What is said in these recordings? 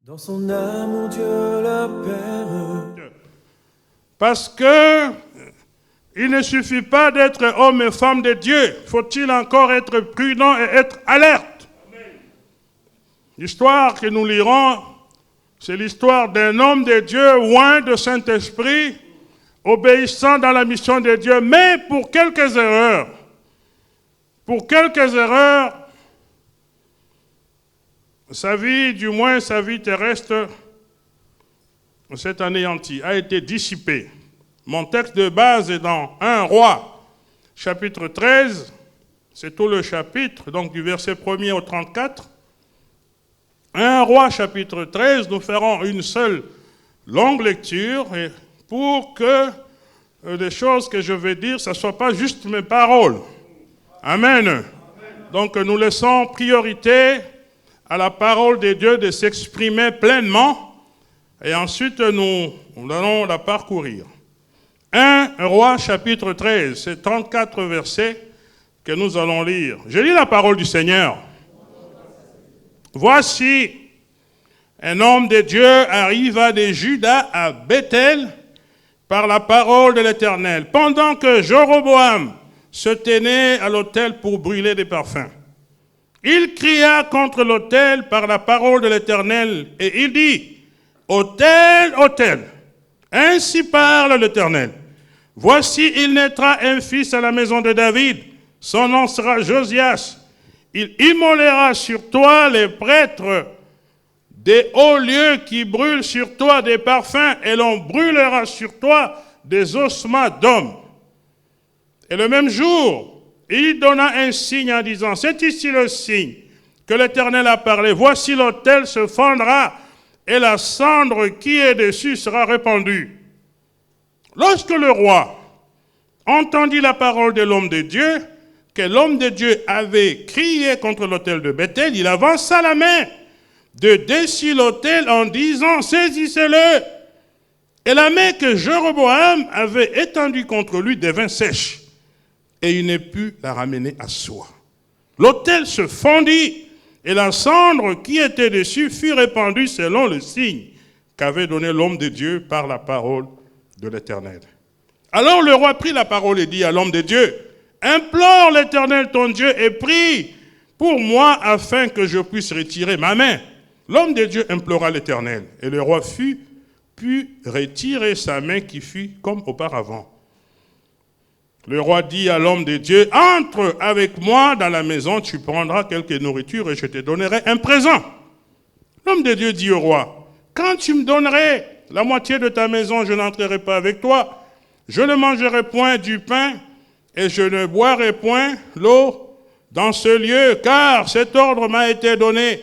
Dans son amour, Dieu la Père. Parce que il ne suffit pas d'être homme et femme de Dieu. Faut-il encore être prudent et être alerte? L'histoire que nous lirons, c'est l'histoire d'un homme de Dieu, oint de Saint-Esprit, obéissant dans la mission de Dieu, mais pour quelques erreurs. Pour quelques erreurs, sa vie, du moins sa vie terrestre, s'est anéantie, a été dissipée. Mon texte de base est dans 1 Roi, chapitre 13, c'est tout le chapitre, donc du verset 1er au 34. 1 Roi, chapitre 13, nous ferons une seule longue lecture et pour que les choses que je vais dire, ce ne soit pas juste mes paroles. Amen. Donc nous laissons priorité à la parole de Dieu de s'exprimer pleinement et ensuite nous allons la parcourir. 1 Roi chapitre 13, c'est 34 versets que nous allons lire. Je lis la parole du Seigneur. Voici, un homme de Dieu arriva de Juda à Bethel par la parole de l'Éternel, pendant que Jéroboam se tenait à l'autel pour brûler des parfums. Il cria contre l'autel par la parole de l'Éternel et il dit, « Autel, autel, ainsi parle l'Éternel. Voici, il naîtra un fils à la maison de David. Son nom sera Josias. Il immolera sur toi les prêtres des hauts lieux qui brûlent sur toi des parfums et l'on brûlera sur toi des ossements d'hommes. » Et le même jour, il donna un signe en disant, « C'est ici le signe que l'Éternel a parlé. Voici l'autel se fendra et la cendre qui est dessus sera répandue. » Lorsque le roi entendit la parole de l'homme de Dieu, que l'homme de Dieu avait crié contre l'autel de Bethel, il avança la main de dessus l'autel en disant, « Saisissez-le !» Et la main que Jéroboam avait étendue contre lui devint sèche, et il ne put la ramener à soi. L'autel se fondit, et la cendre qui était dessus fut répandue selon le signe qu'avait donné l'homme de Dieu par la parole de l'Éternel. Alors le roi prit la parole et dit à l'homme de Dieu, « Implore l'Éternel ton Dieu et prie pour moi afin que je puisse retirer ma main. » L'homme de Dieu implora l'Éternel, et le roi put retirer sa main qui fut comme auparavant. Le roi dit à l'homme de Dieu, « Entre avec moi dans la maison, tu prendras quelque nourriture et je te donnerai un présent. » L'homme de Dieu dit au roi, « Quand tu me donnerais la moitié de ta maison, je n'entrerai pas avec toi. Je ne mangerai point du pain et je ne boirai point l'eau dans ce lieu, car cet ordre m'a été donné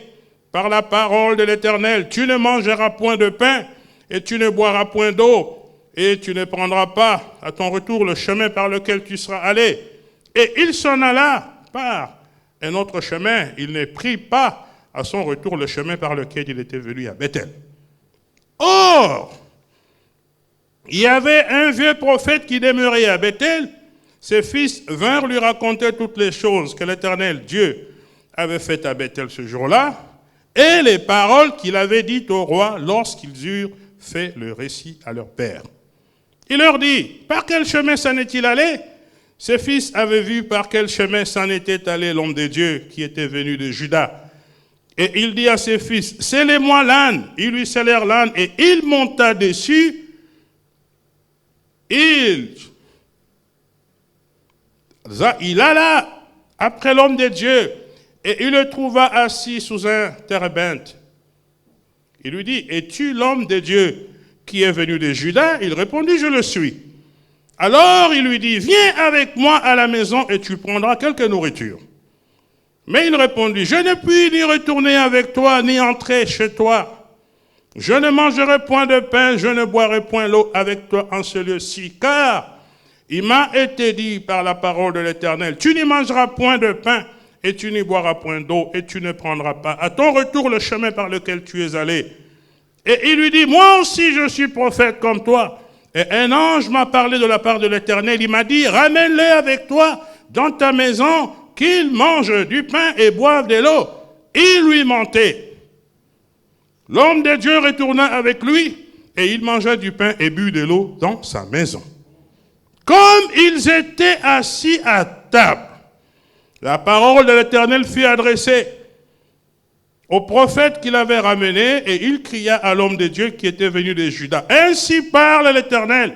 par la parole de l'Éternel. Tu ne mangeras point de pain et tu ne boiras point d'eau. Et tu ne prendras pas à ton retour le chemin par lequel tu seras allé. » Et il s'en alla par un autre chemin. Il ne prit pas à son retour le chemin par lequel il était venu à Bethel. Or, il y avait un vieux prophète qui demeurait à Bethel. Ses fils vinrent lui raconter toutes les choses que l'Éternel Dieu avait faites à Bethel ce jour-là et les paroles qu'il avait dites au roi lorsqu'ils eurent fait le récit à leur père. Il leur dit, par quel chemin s'en est-il allé? Ses fils avaient vu par quel chemin s'en était allé l'homme de Dieu qui était venu de Juda. Et il dit à ses fils, scellez-moi l'âne. Ils lui scellèrent l'âne et il monta dessus. Il alla après l'homme de Dieu et il le trouva assis sous un térébinthe. Il lui dit, es-tu l'homme de Dieu qui est venu de Juda? Il répondit, je le suis. Alors il lui dit, viens avec moi à la maison et tu prendras quelque nourriture. Mais il répondit, je ne puis ni retourner avec toi, ni entrer chez toi. Je ne mangerai point de pain, je ne boirai point l'eau avec toi en ce lieu-ci, car il m'a été dit par la parole de l'Éternel, tu n'y mangeras point de pain et tu n'y boiras point d'eau et tu ne prendras pas à ton retour le chemin par lequel tu es allé. Et il lui dit, moi aussi je suis prophète comme toi. Et un ange m'a parlé de la part de l'Éternel. Il m'a dit, ramène-le avec toi dans ta maison, qu'il mange du pain et boive de l'eau. Il lui mentait. L'homme de Dieu retourna avec lui et il mangea du pain et but de l'eau dans sa maison. Comme ils étaient assis à table, la parole de l'Éternel fut adressée au prophète qu'il avait ramené et il cria à l'homme de Dieu qui était venu de Juda. Ainsi parle l'Éternel,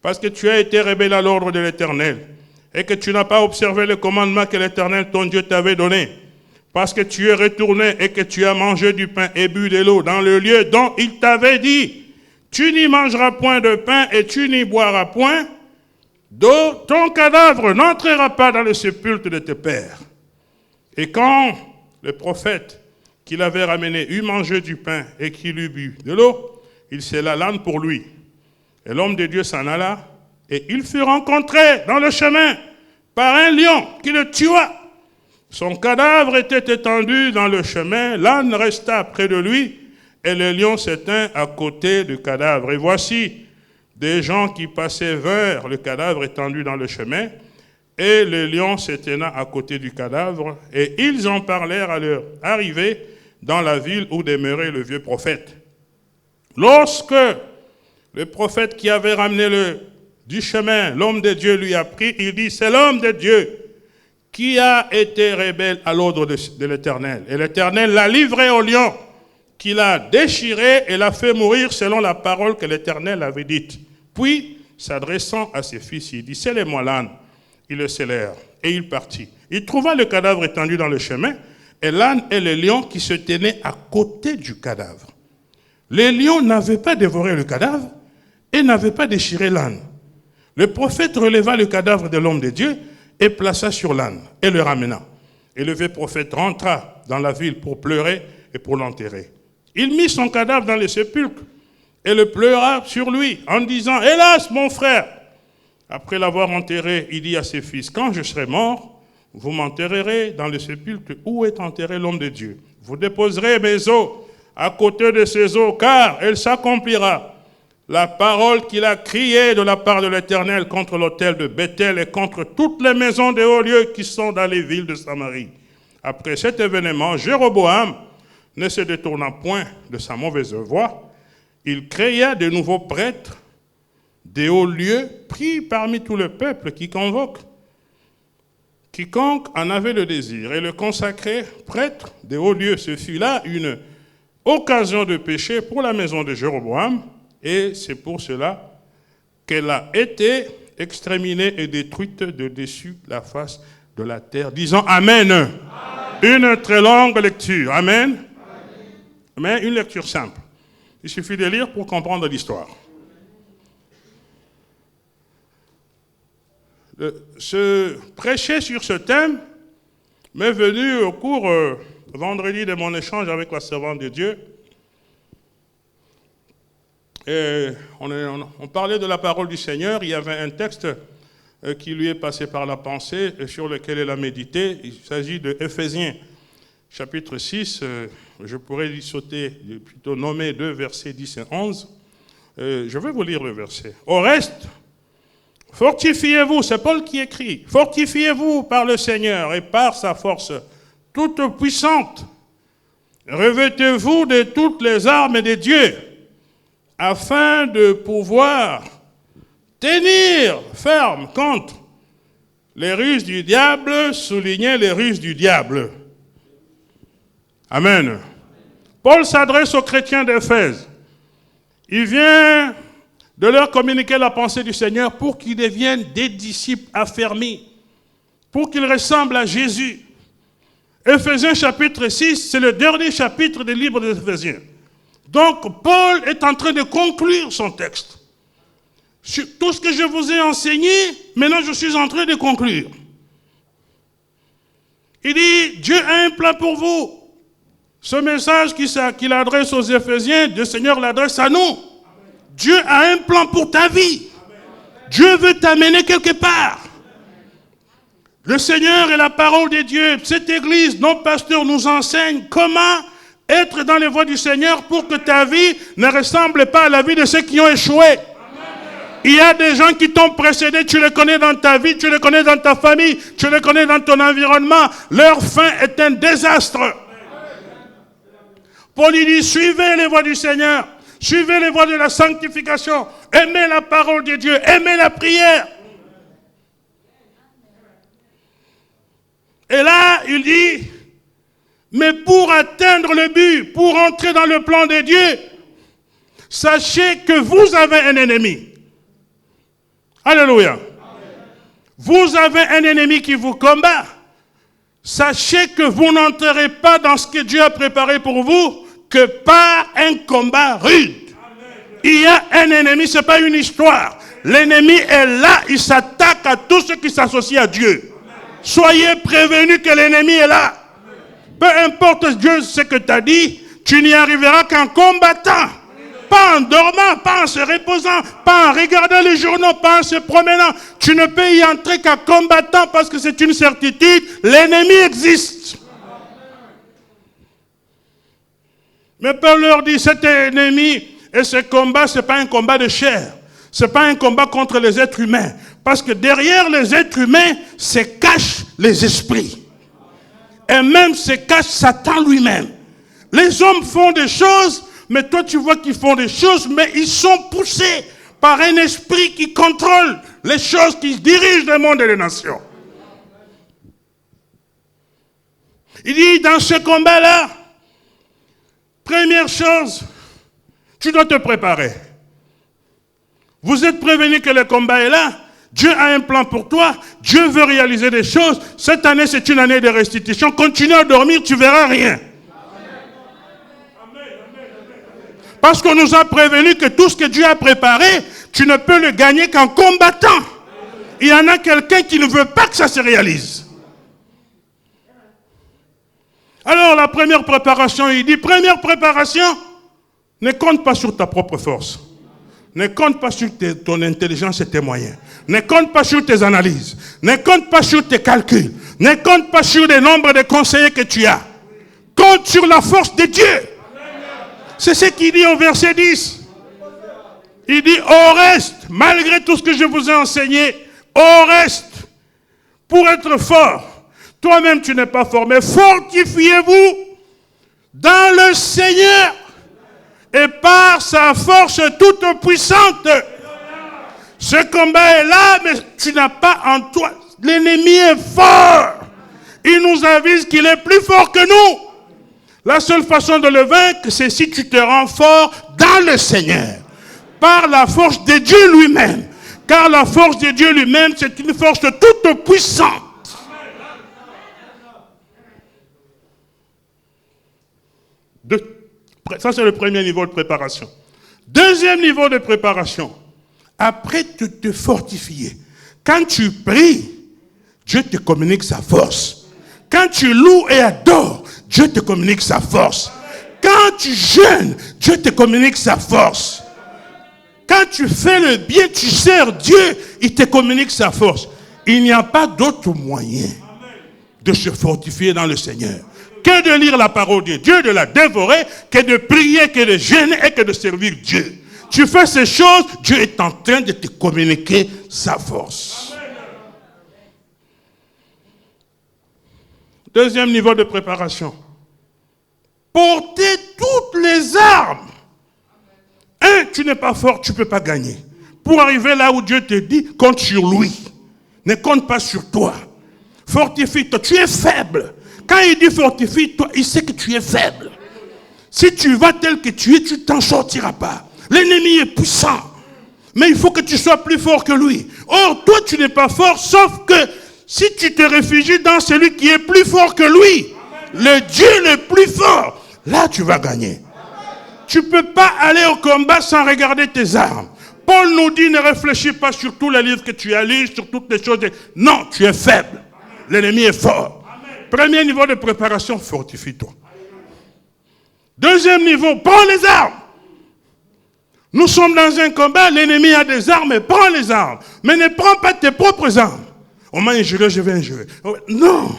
parce que tu as été rebelle à l'ordre de l'Éternel et que tu n'as pas observé le commandement que l'Éternel ton Dieu t'avait donné. Parce que tu es retourné et que tu as mangé du pain et bu de l'eau dans le lieu dont il t'avait dit, tu n'y mangeras point de pain et tu n'y boiras point d'eau, ton cadavre n'entrera pas dans le sépulcre de tes pères. Et quand le prophète qui l'avait ramené eut mangé du pain et qu'il eut bu de l'eau, il scella l'âne pour lui. Et l'homme de Dieu s'en alla et il fut rencontré dans le chemin par un lion qui le tua. Son cadavre était étendu dans le chemin, l'âne resta près de lui, et le lion s'éteint à côté du cadavre. Et voici, des gens qui passaient vinrent le cadavre étendu dans le chemin, et le lion s'éteint à côté du cadavre, et ils en parlèrent à leur arrivée dans la ville où demeurait le vieux prophète. Lorsque le prophète qui avait ramené du chemin, l'homme de Dieu lui a pris, il dit, c'est l'homme de Dieu qui a été rebelle à l'ordre de l'Éternel. Et l'Éternel l'a livré au lion, qui l'a déchiré et l'a fait mourir selon la parole que l'Éternel avait dite. Puis, s'adressant à ses fils, il dit, scellez-moi l'âne. Ils le scellèrent et il partit. Il trouva le cadavre étendu dans le chemin et l'âne et le lion qui se tenaient à côté du cadavre. Les lions n'avaient pas dévoré le cadavre et n'avaient pas déchiré l'âne. Le prophète releva le cadavre de l'homme de Dieu et plaça sur l'âne, et le ramena. Et le vieux prophète rentra dans la ville pour pleurer et pour l'enterrer. Il mit son cadavre dans le sépulcre et le pleura sur lui, en disant, « Hélas, mon frère !» Après l'avoir enterré, il dit à ses fils, « Quand je serai mort, vous m'enterrerez dans le sépulcre où est enterré l'homme de Dieu. Vous déposerez mes os à côté de ses os, car elle s'accomplira. La parole qu'il a criée de la part de l'Éternel contre l'autel de Bethel et contre toutes les maisons des hauts lieux qui sont dans les villes de Samarie. » Après cet événement, Jéroboam ne se détourna point de sa mauvaise voie. Il créa de nouveaux prêtres des hauts lieux pris parmi tout le peuple qui convoque. Quiconque en avait le désir et le consacrait prêtre des hauts lieux, ce fut là une occasion de péché pour la maison de Jéroboam. Et c'est pour cela qu'elle a été exterminée et détruite de dessus la face de la terre. Disons Amen. Amen. Une très longue lecture. Amen. Mais une lecture simple. Il suffit de lire pour comprendre l'histoire. Prêcher sur ce thème m'est venu au cours vendredi de mon échange avec la servante de Dieu. Et on parlait de la parole du Seigneur. Il y avait un texte qui lui est passé par la pensée et sur lequel elle a médité. Il s'agit de Éphésiens, chapitre 6. Je pourrais y sauter, plutôt nommer 2 versets 10 et 11. Je vais vous lire le verset. Au reste, fortifiez-vous, c'est Paul qui écrit, fortifiez-vous par le Seigneur et par sa force toute puissante. Revêtez-vous de toutes les armes de Dieu, afin de pouvoir tenir ferme contre les ruses du diable, souligner les ruses du diable. Amen. Paul s'adresse aux chrétiens d'Éphèse. Il vient de leur communiquer la pensée du Seigneur pour qu'ils deviennent des disciples affermis, pour qu'ils ressemblent à Jésus. Éphésiens chapitre 6, c'est le dernier chapitre du livre des Éphésiens. Donc, Paul est en train de conclure son texte. Sur tout ce que je vous ai enseigné, maintenant je suis en train de conclure. Il dit, Dieu a un plan pour vous. Ce message qu'il adresse aux Éphésiens, le Seigneur l'adresse à nous. Amen. Dieu a un plan pour ta vie. Amen. Dieu veut t'amener quelque part. Le Seigneur est la parole de Dieu. Cette église, nos pasteurs nous enseignent comment être dans les voies du Seigneur pour que ta vie ne ressemble pas à la vie de ceux qui ont échoué. Amen. Il y a des gens qui t'ont précédé, tu les connais dans ta vie, tu les connais dans ta famille, tu les connais dans ton environnement. Leur fin est un désastre. Paul il dit, suivez les voies du Seigneur. Suivez les voies de la sanctification. Aimez la parole de Dieu. Aimez la prière. Et là, il dit, mais pour atteindre le but, pour entrer dans le plan de Dieu, sachez que vous avez un ennemi. Alléluia. Amen. Vous avez un ennemi qui vous combat. Sachez que vous n'entrerez pas dans ce que Dieu a préparé pour vous que par un combat rude. Amen. Il y a un ennemi, ce n'est pas une histoire. L'ennemi est là, il s'attaque à tous ceux qui s'associent à Dieu. Amen. Soyez prévenus que l'ennemi est là. Amen. Peu importe Dieu ce que tu as dit, tu n'y arriveras qu'en combattant. Pas en dormant, pas en se reposant, pas en regardant les journaux, pas en se promenant. Tu ne peux y entrer qu'en combattant parce que c'est une certitude. L'ennemi existe. Mais Paul leur dit, cet ennemi et ce combat, ce n'est pas un combat de chair. Ce n'est pas un combat contre les êtres humains. Parce que derrière les êtres humains, se cachent les esprits. Et même se cache Satan lui-même. Les hommes font des choses, mais toi tu vois qu'ils font des choses, mais ils sont poussés par un esprit qui contrôle les choses, qui dirigent le monde et les nations. Il dit, dans ce combat-là, première chose, tu dois te préparer. Vous êtes prévenus que le combat est là. Dieu a un plan pour toi. Dieu veut réaliser des choses. Cette année, c'est une année de restitution. Continue à dormir, tu ne verras rien. Parce qu'on nous a prévenu que tout ce que Dieu a préparé, tu ne peux le gagner qu'en combattant. Il y en a quelqu'un qui ne veut pas que ça se réalise. Alors la première préparation, il dit, première préparation, ne compte pas sur ta propre force. Ne compte pas sur ton intelligence et tes moyens. Ne compte pas sur tes analyses. Ne compte pas sur tes calculs. Ne compte pas sur le nombre de conseillers que tu as. Compte sur la force de Dieu. C'est ce qu'il dit au verset 10. Il dit, au reste, malgré tout ce que je vous ai enseigné, au reste, pour être fort, toi-même tu n'es pas fort, mais fortifiez-vous dans le Seigneur et par sa force toute puissante. Ce combat est là, mais tu n'as pas en toi. L'ennemi est fort. Il nous avise qu'il est plus fort que nous. La seule façon de le vaincre, c'est si tu te rends fort dans le Seigneur, par la force de Dieu lui-même. Car la force de Dieu lui-même, c'est une force toute puissante. Ça, c'est le premier niveau de préparation. Deuxième niveau de préparation, après de te fortifier. Quand tu pries, Dieu te communique sa force. Quand tu loues et adores, Dieu te communique sa force. Quand tu jeûnes, Dieu te communique sa force. Quand tu fais le bien, tu sers Dieu, il te communique sa force. Il n'y a pas d'autre moyen de se fortifier dans le Seigneur que de lire la parole de Dieu, de la dévorer, que de prier, que de jeûner et que de servir Dieu. Tu fais ces choses, Dieu est en train de te communiquer sa force. Deuxième niveau de préparation. Porter toutes les armes. Tu n'es pas fort, tu ne peux pas gagner. Pour arriver là où Dieu te dit, compte sur lui. Ne compte pas sur toi. Fortifie-toi, tu es faible. Quand il dit fortifie-toi, il sait que tu es faible. Si tu vas tel que tu es, tu ne t'en sortiras pas. L'ennemi est puissant. Mais il faut que tu sois plus fort que lui. Or, toi, tu n'es pas fort, sauf que si tu te réfugies dans celui qui est plus fort que lui, le Dieu le plus fort, là, tu vas gagner. Tu ne peux pas aller au combat sans regarder tes armes. Paul nous dit, ne réfléchis pas sur tous les livres que tu as lus, sur toutes les choses. Non, tu es faible. L'ennemi est fort. Premier niveau de préparation, fortifie-toi. Deuxième niveau, prends les armes. Nous sommes dans un combat, l'ennemi a des armes, prends les armes. Mais ne prends pas tes propres armes. On m'a injuré, je vais injurer. Non.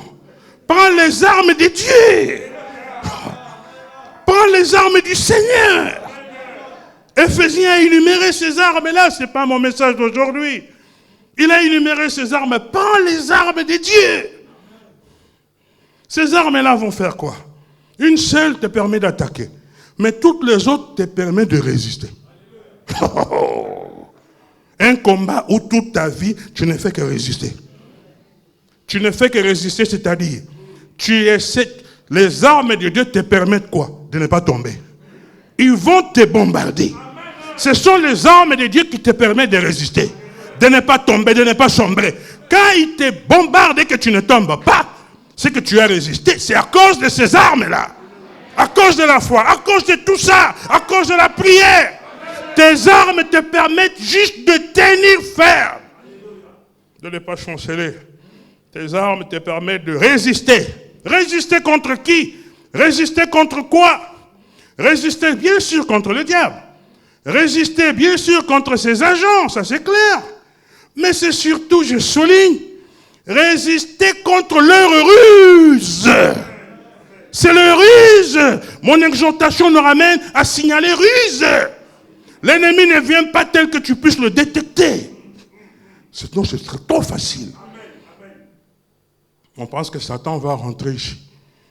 Prends les armes de Dieu. Prends les armes du Seigneur. Éphésiens a énuméré ces armes-là. Ce n'est pas mon message d'aujourd'hui. Il a énuméré ces armes. Prends les armes de Dieu. Ces armes-là vont faire quoi? Une seule te permet d'attaquer. Mais toutes les autres te permettent de résister. Un combat où toute ta vie, tu ne fais que résister. Tu ne fais que résister, c'est-à-dire, les armes de Dieu te permettent quoi? De ne pas tomber. Ils vont te bombarder. Ce sont les armes de Dieu qui te permettent de résister, de ne pas tomber, de ne pas sombrer. Quand ils te bombardent et que tu ne tombes pas, c'est que tu as résisté. C'est à cause de ces armes-là. À cause de la foi, à cause de tout ça, à cause de la prière. Tes armes te permettent juste de tenir ferme, de ne pas chanceler. Tes armes te permettent de résister. Résister contre qui? Résister contre quoi? Résister bien sûr contre le diable. Résister bien sûr contre ses agents, ça c'est clair. Mais c'est surtout, je souligne, résister contre leurs ruses. C'est le ruse. Mon exhortation nous ramène à signaler ruse. L'ennemi ne vient pas tel que tu puisses le détecter. Sinon, ce serait trop facile. On pense que Satan va rentrer ici.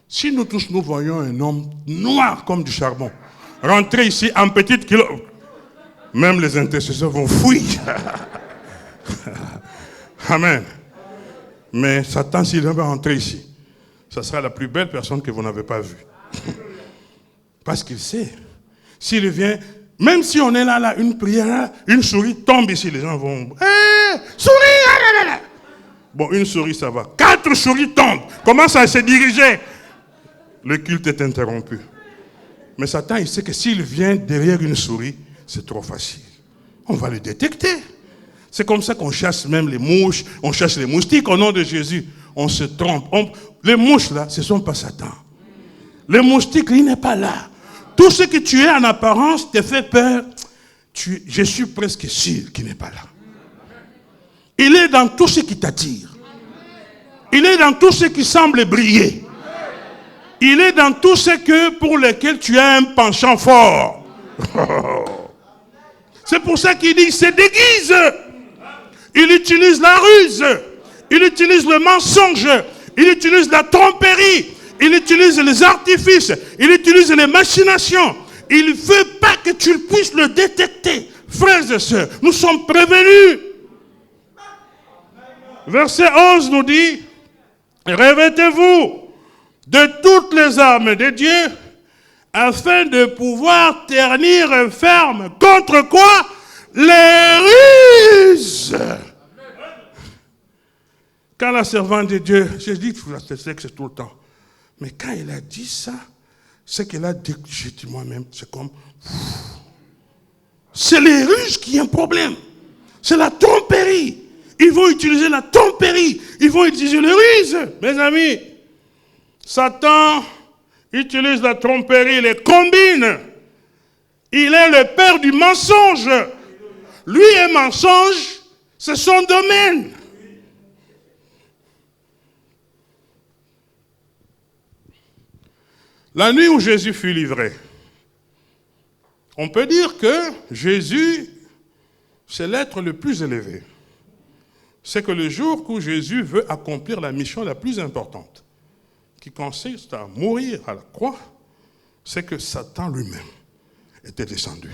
Si nous tous nous voyons un homme noir comme du charbon, rentrer ici en petite kilo, même les intercesseurs vont fuir. Amen. Mais Satan, s'il va rentrer ici, ça sera la plus belle personne que vous n'avez pas vue. Parce qu'il sait. S'il vient, même si on est là, une prière, une souris tombe ici, les gens vont... Souris! Bon, une souris, ça va. 4 souris tombent. Commence à se diriger. Le culte est interrompu. Mais Satan, il sait que s'il vient derrière une souris, c'est trop facile. On va le détecter. C'est comme ça qu'on chasse même les mouches, on chasse les moustiques au nom de Jésus. On se trompe. Les mouches, là, ce ne sont pas Satan. Les moustiques, il n'est pas là. Tout ce que tu es en apparence te fait peur. Je suis presque sûr qu'il n'est pas là. Il est dans tout ce qui t'attire. Il est dans tout ce qui semble briller. Il est dans tout ce pour lequel tu as un penchant fort. C'est pour ça qu'il dit, il se déguise. Il utilise la ruse. Il utilise le mensonge. Il utilise la tromperie. Il utilise les artifices. Il utilise les machinations. Il ne veut pas que tu puisses le détecter. Frères et sœurs, nous sommes prévenus. Verset 11 nous dit, revêtez-vous de toutes les armes de Dieu afin de pouvoir tenir ferme contre quoi? Les ruses. Quand la servante de Dieu, je dis que c'est tout le temps, mais quand elle a dit ça, c'est qu'elle a dit, j'ai dit moi-même, c'est comme, c'est les ruses qui ont un problème. C'est la tromperie. Ils vont utiliser la tromperie. Ils vont utiliser les ruses. Mes amis, Satan utilise la tromperie, il les combine. Il est le père du mensonge. Lui et mensonge, c'est son domaine. La nuit où Jésus fut livré, on peut dire que Jésus, c'est l'être le plus élevé. C'est que le jour où Jésus veut accomplir la mission la plus importante, qui consiste à mourir à la croix, c'est que Satan lui-même était descendu.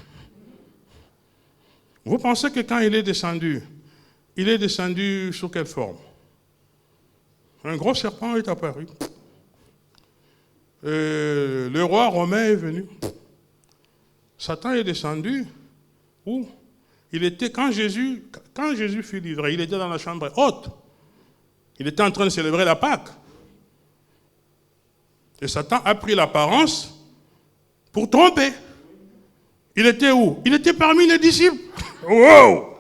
Vous pensez que quand il est descendu sous quelle forme? Un gros serpent est apparu. Le roi romain est venu. Satan est descendu. Où? Il était, quand Jésus fut livré, il était dans la chambre haute. Il était en train de célébrer la Pâque. Et Satan a pris l'apparence pour tromper. Il était où? Il était parmi les disciples. Wow!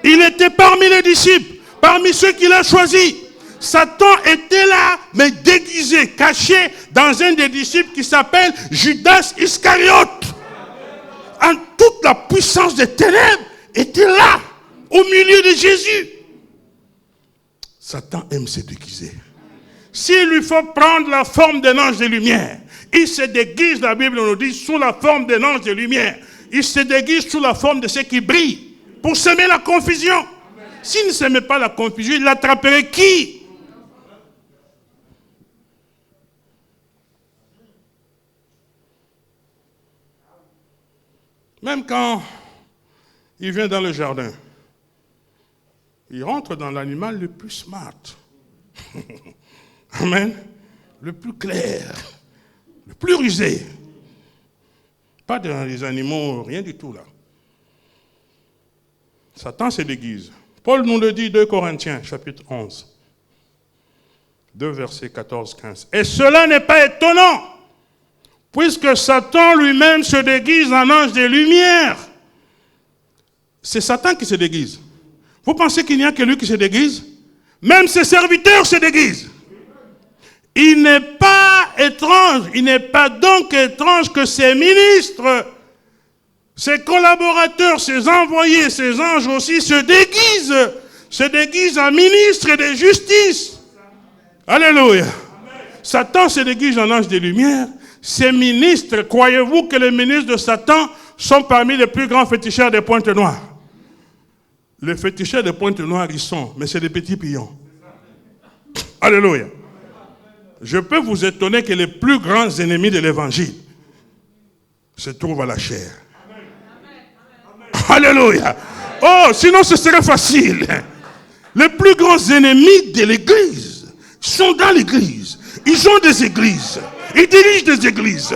Il était parmi les disciples, parmi ceux qu'il a choisis. Satan était là, mais déguisé, caché dans un des disciples qui s'appelle Judas Iscariote. En toute la puissance des ténèbres était là, au milieu de Jésus. Satan aime se déguiser. S'il lui faut prendre la forme d'un ange de lumière, il se déguise, la Bible nous dit, sous la forme d'un ange de lumière. Il se déguise sous la forme de ce qui brille, pour semer la confusion. S'il ne semait pas la confusion, il attraperait qui? Même quand il vient dans le jardin, il rentre dans l'animal le plus smart. Amen. Le plus clair, le plus rusé. Pas dans les animaux, rien du tout là. Satan se déguise. Paul nous le dit, 2 Corinthiens, chapitre 11. 2 versets 14-15. Et cela n'est pas étonnant, puisque Satan lui-même se déguise en ange de lumière. C'est Satan qui se déguise. Vous pensez qu'il n'y a que lui qui se déguise? Même ses serviteurs se déguisent. Il n'est pas étrange, il n'est pas donc étrange que ses ministres, ses collaborateurs, ses envoyés, ses anges aussi se déguisent en ministres de justice. Alléluia. Satan se déguise en ange de lumière. Ces ministres, croyez-vous que les ministres de Satan sont parmi les plus grands féticheurs des pointes noires? Les féticheurs des pointes noires, ils sont, mais c'est des petits pions. Alléluia. Je peux vous étonner que les plus grands ennemis de l'évangile se trouvent à la chair. Alléluia. Oh, sinon ce serait facile. Les plus grands ennemis de l'église sont dans l'église. Ils ont des églises. Ils dirigent des églises.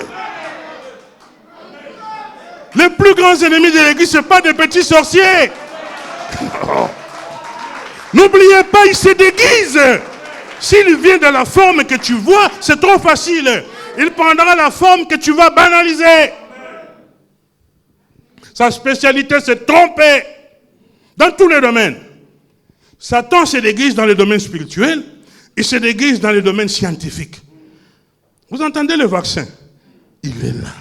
Les plus grands ennemis de l'église, ce ne sont pas des petits sorciers. Oh. N'oubliez pas, ils se déguisent. S'il vient de la forme que tu vois, c'est trop facile. Il prendra la forme que tu vas banaliser. Sa spécialité, c'est tromper. Dans tous les domaines. Satan se déguise dans le domaine spirituel. Il se déguise dans le domaine scientifique. Vous entendez le vaccin? Il est là.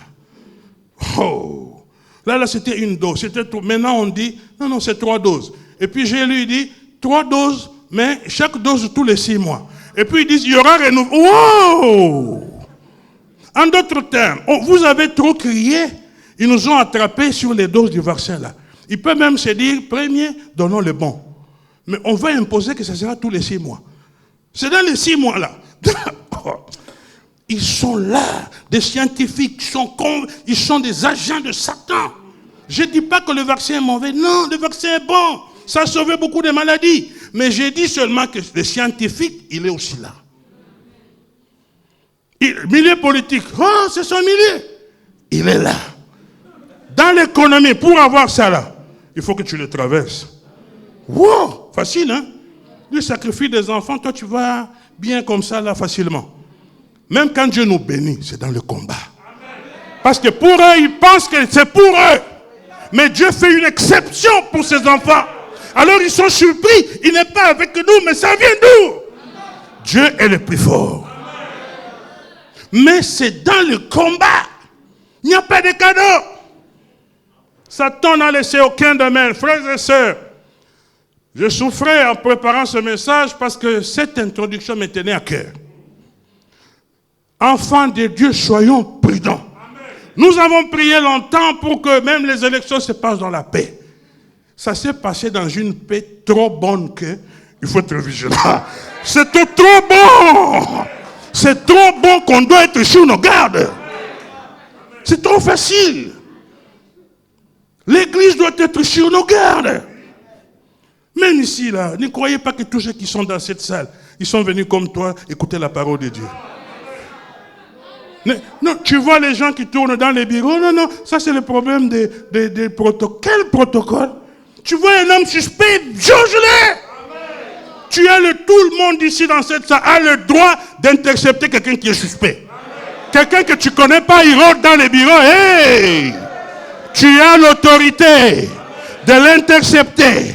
Oh. Là, c'était une dose. C'était tout. Maintenant, on dit, non, c'est 3 doses. Et puis, j'ai lui dit, 3 doses, mais chaque dose tous les 6 mois. Et puis, ils disent, il y aura renouvellement. Wow! En d'autres termes, vous avez trop crié. Ils nous ont attrapés sur les doses du vaccin, là. Il peut même se dire, premier, donnons le bon. Mais on va imposer que ça sera tous les 6 mois. C'est dans les 6 mois, là. Ils sont là, des scientifiques, ils sont des agents de Satan. Je ne dis pas que le vaccin est mauvais. Non, le vaccin est bon. Ça a sauvé beaucoup de maladies. Mais j'ai dit seulement que le scientifique, il est aussi là. Milieu politique, oh, c'est son milieu. Il est là. Dans l'économie, pour avoir ça là, il faut que tu le traverses. Wow, facile, hein? Le sacrifice des enfants, toi tu vas bien comme ça là facilement. Même quand Dieu nous bénit, c'est dans le combat. Parce que pour eux, ils pensent que c'est pour eux. Mais Dieu fait une exception pour ses enfants. Alors ils sont surpris. Il n'est pas avec nous, mais ça vient d'où? Dieu est le plus fort. Mais c'est dans le combat. Il n'y a pas de cadeau. Satan n'a laissé aucun domaine. Frères et sœurs, je souffrais en préparant ce message parce que cette introduction me tenait à cœur. Enfants de Dieu, soyons prudents. Nous avons prié longtemps pour que même les élections se passent dans la paix. Ça s'est passé dans une paix trop bonne que il faut être vigilant. C'était trop bon. C'est trop bon qu'on doit être sur nos gardes. C'est trop facile. L'église doit être sur nos gardes. Même ici, là, ne croyez pas que tous ceux qui sont dans cette salle, ils sont venus comme toi écouter la parole de Dieu. Non, tu vois les gens qui tournent dans les bureaux. Non, ça c'est le problème des protocoles. Quel protocole? Tu vois un homme suspect, jauge-le. Tu as tout le monde ici dans cette salle a le droit d'intercepter quelqu'un qui est suspect. Quelqu'un que tu ne connais pas, il rentre dans les bureaux. Hey! Tu as l'autorité de l'intercepter.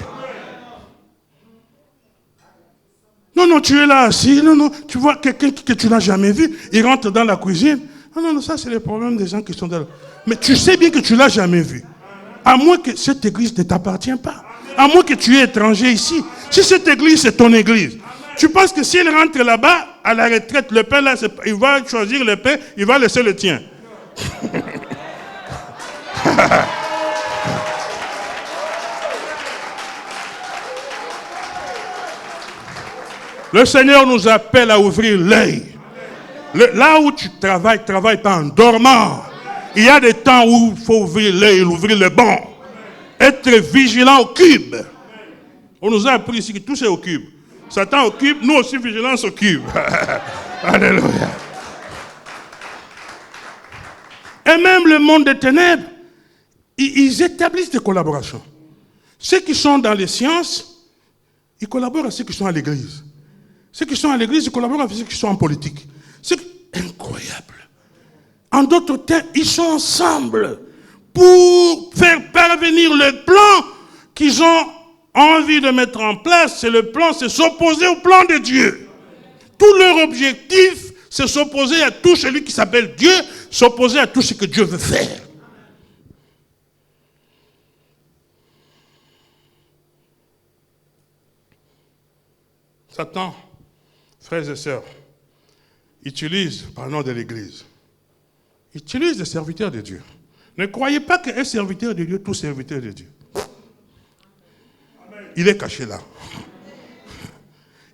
Non, tu es là assis. Non, tu vois quelqu'un que tu n'as jamais vu. Il rentre dans la cuisine. Non, ça c'est le problème des gens qui sont dans. Mais tu sais bien que tu ne l'as jamais vu. À moins que cette église ne t'appartient pas. À moins que tu es étranger ici. Si cette église c'est ton église, tu penses que s'il rentre là-bas, à la retraite, le pain là, il va choisir le pain, il va laisser le tien. Le Seigneur nous appelle à ouvrir l'œil. Là où tu travailles, travaille pas en dormant. Il y a des temps où il faut ouvrir l'œil, ouvrir le bon. Être vigilant au cube. On nous a appris ici que tout c'est au cube. Satan au cube, nous aussi vigilance au cube. Alléluia. Et même le monde des ténèbres, ils établissent des collaborations. Ceux qui sont dans les sciences, ils collaborent avec ceux qui sont à l'église. Ceux qui sont à l'église, ils collaborent avec ceux qui sont en politique. C'est incroyable. En d'autres termes, ils sont ensemble pour faire parvenir le plan qu'ils ont envie de mettre en place. C'est le plan, c'est s'opposer au plan de Dieu. Tout leur objectif, c'est s'opposer à tout celui qui s'appelle Dieu, s'opposer à tout ce que Dieu veut faire. Satan, frères et sœurs, utilise, parlons de l'Église, utilise des serviteurs de Dieu. Ne croyez pas qu'un serviteur de Dieu, tout serviteur de Dieu. Il est caché là.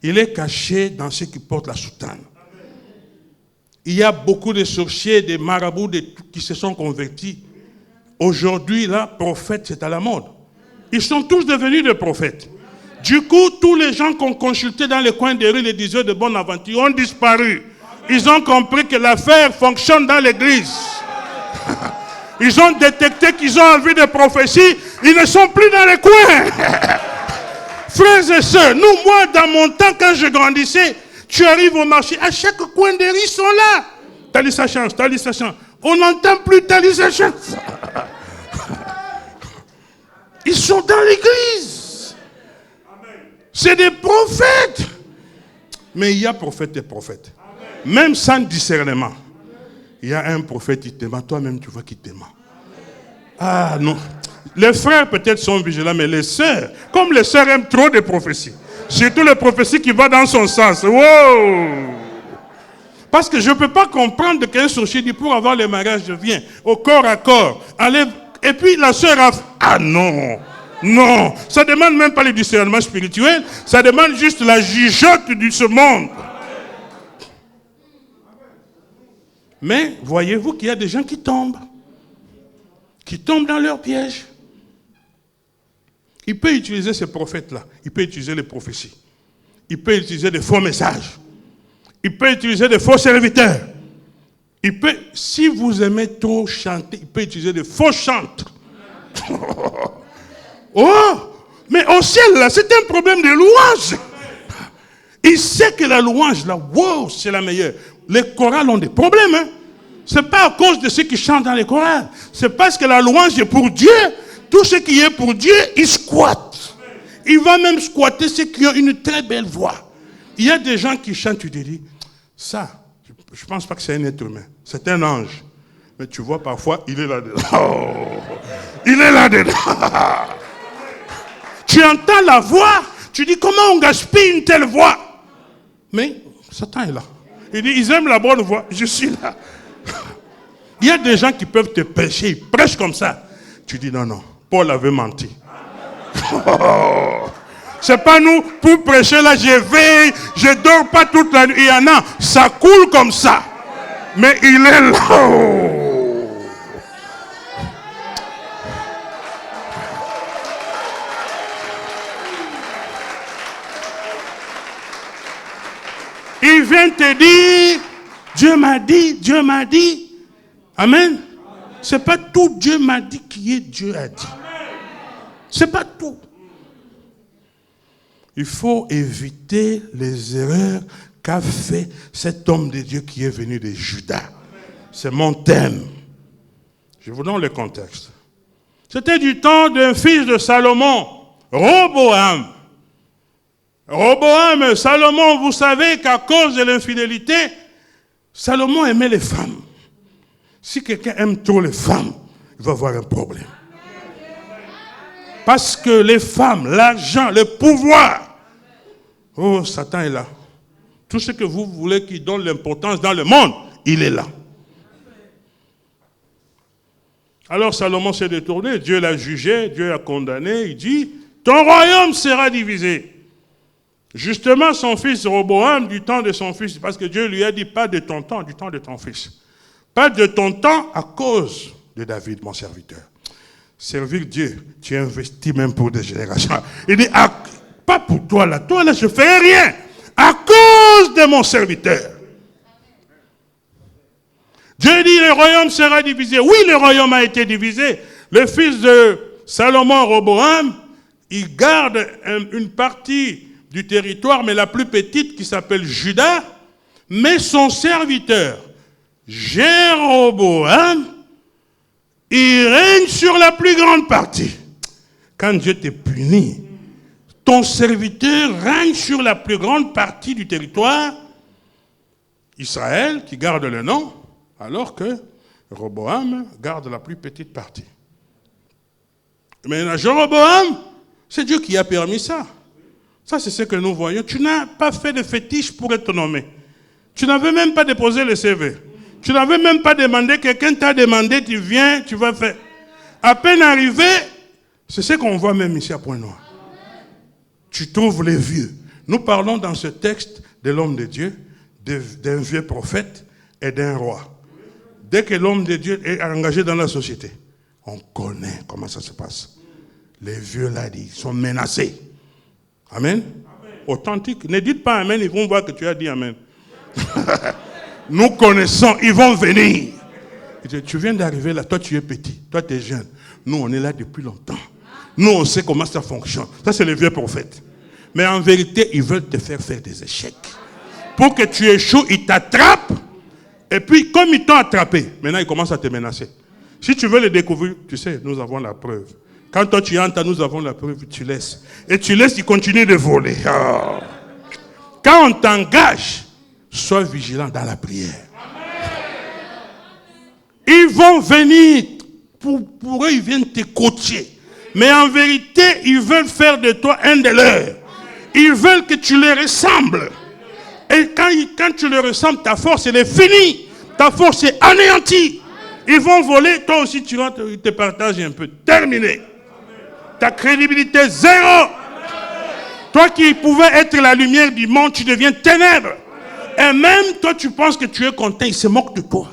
Il est caché dans ceux qui portent la soutane. Il y a beaucoup de sorciers, de marabouts qui se sont convertis. Aujourd'hui, là, prophète, c'est à la mode. Ils sont tous devenus des prophètes. Du coup, tous les gens qu'on consultait dans les coins des rues, les diseurs de bonne aventure, ont disparu. Ils ont compris que l'affaire fonctionne dans l'église. Ils ont détecté qu'ils ont envie de prophétie. Ils ne sont plus dans les coins. Frères et sœurs, nous, moi, dans mon temps, quand je grandissais, tu arrives au marché, à chaque coin des rues, ils sont là. T'as dit sa chance, t'as dit sa chance. On n'entend plus t'as dit sa chance. Ils sont dans l'église. C'est des prophètes. Mais il y a prophètes et prophètes. Même sans discernement. Il y a un prophète qui t'aime. Toi-même, tu vois qui t'aime. Ah non. Les frères peut-être sont vigilants, mais les sœurs, comme les sœurs aiment trop de prophéties, surtout les prophéties qui vont dans son sens. Wow! Parce que je ne peux pas comprendre qu'un sorcier dit pour avoir le mariage, je viens au corps à corps. Allez, et puis la sœur a... Ah non! Non! Ça ne demande même pas le discernement spirituel, ça demande juste la jugeote de ce monde. Mais voyez-vous qu'il y a des gens qui tombent dans leur piège. Il peut utiliser ces prophètes-là, il peut utiliser les prophéties, il peut utiliser des faux messages, il peut utiliser des faux serviteurs. Il peut, si vous aimez trop chanter, il peut utiliser des faux chantres. Oh, mais au ciel, là, c'est un problème de louange. Il sait que la louange, là, wow, c'est la meilleure. Les chorales ont des problèmes, hein. Ce n'est pas à cause de ceux qui chantent dans les chorales. C'est parce que la louange est pour Dieu. Tout ce qui est pour Dieu, il squatte. Il va même squatter ceux qui ont une très belle voix. Il y a des gens qui chantent, tu te dis, ça, je ne pense pas que c'est un être humain. C'est un ange. Mais tu vois, parfois, il est là-dedans. Oh, il est là-dedans. Tu entends la voix, tu dis, comment on gaspille une telle voix? Mais Satan est là. Il dit, ils aiment la bonne voix, je suis là. Il y a des gens qui peuvent te prêcher, ils prêchent comme ça. Tu dis, non, Paul avait menti. C'est pas nous, pour prêcher là, je veille, je dors pas toute la nuit. Il y en a, ça coule comme ça. Mais il est là. Il vient te dire, Dieu m'a dit, Dieu m'a dit. Amen. C'est pas tout Dieu m'a dit qui est Dieu a dit. C'est pas tout. Il faut éviter les erreurs qu'a fait cet homme de Dieu qui est venu de Juda. C'est mon thème. Je vous donne le contexte. C'était du temps d'un fils de Salomon, Roboam. Roboam, Salomon, vous savez qu'à cause de l'infidélité, Salomon aimait les femmes. Si quelqu'un aime trop les femmes, il va avoir un problème. Parce que les femmes, l'argent, le pouvoir, oh, Satan est là. Tout ce que vous voulez qui donne l'importance dans le monde, il est là. Alors Salomon s'est détourné, Dieu l'a jugé, Dieu l'a condamné, il dit, ton royaume sera divisé. Justement, son fils Roboam, du temps de son fils, parce que Dieu lui a dit, pas de ton temps, du temps de ton fils. pas de ton temps à cause de David, mon serviteur. Servir Dieu, tu investis même pour des générations. Il dit, pas pour toi là, je ne fais rien. À cause de mon serviteur. Dieu dit, le royaume sera divisé. Oui, le royaume a été divisé. Le fils de Salomon, Roboam, il garde une partie du territoire, mais la plus petite, qui s'appelle Juda. Mais son serviteur, Jéroboam, il règne sur la plus grande partie. Quand Dieu te punit, ton serviteur règne sur la plus grande partie du territoire, Israël, qui garde le nom, alors que Roboam garde la plus petite partie. Mais Jéroboam, c'est Dieu qui a permis ça. Ça, c'est ce que nous voyons. Tu n'as pas fait de fétiche pour être nommé. Tu n'avais même pas déposé le CV. Tu n'avais même pas demandé, quelqu'un t'a demandé, tu viens, tu vas faire. À peine arrivé, c'est ce qu'on voit même ici à Pointe-Noire. Tu trouves les vieux. Nous parlons dans ce texte de l'homme de Dieu, d'un vieux prophète et d'un roi. Dès que l'homme de Dieu est engagé dans la société, on connaît comment ça se passe. Les vieux là, ils sont menacés. Amen. Authentique. Ne dites pas Amen, ils vont voir que tu as dit Amen. Nous connaissons, ils vont venir. Tu viens d'arriver là, toi tu es petit, toi tu es jeune. Nous on est là depuis longtemps. Nous on sait comment ça fonctionne. Ça c'est les vieux prophètes. Mais en vérité, ils veulent te faire des échecs. Pour que tu échoues, ils t'attrapent. Et puis comme ils t'ont attrapé, maintenant ils commencent à te menacer. Si tu veux les découvrir, tu sais, nous avons la preuve. Quand toi tu entres, nous avons la preuve, tu laisses. Et tu laisses, ils continuent de voler. Oh. Quand on t'engage, sois vigilant dans la prière. Ils vont venir, pour eux, ils viennent te coacher. Mais en vérité, ils veulent faire de toi un de leurs. Ils veulent que tu les ressembles. Et quand tu les ressembles, ta force, elle est finie. Ta force est anéantie. Ils vont voler, toi aussi tu rentres, ils te partagent un peu. Terminé. Ta crédibilité, zéro. Toi qui pouvais être la lumière du monde, tu deviens ténèbres. Et même toi, tu penses que tu es content, il se moque de toi.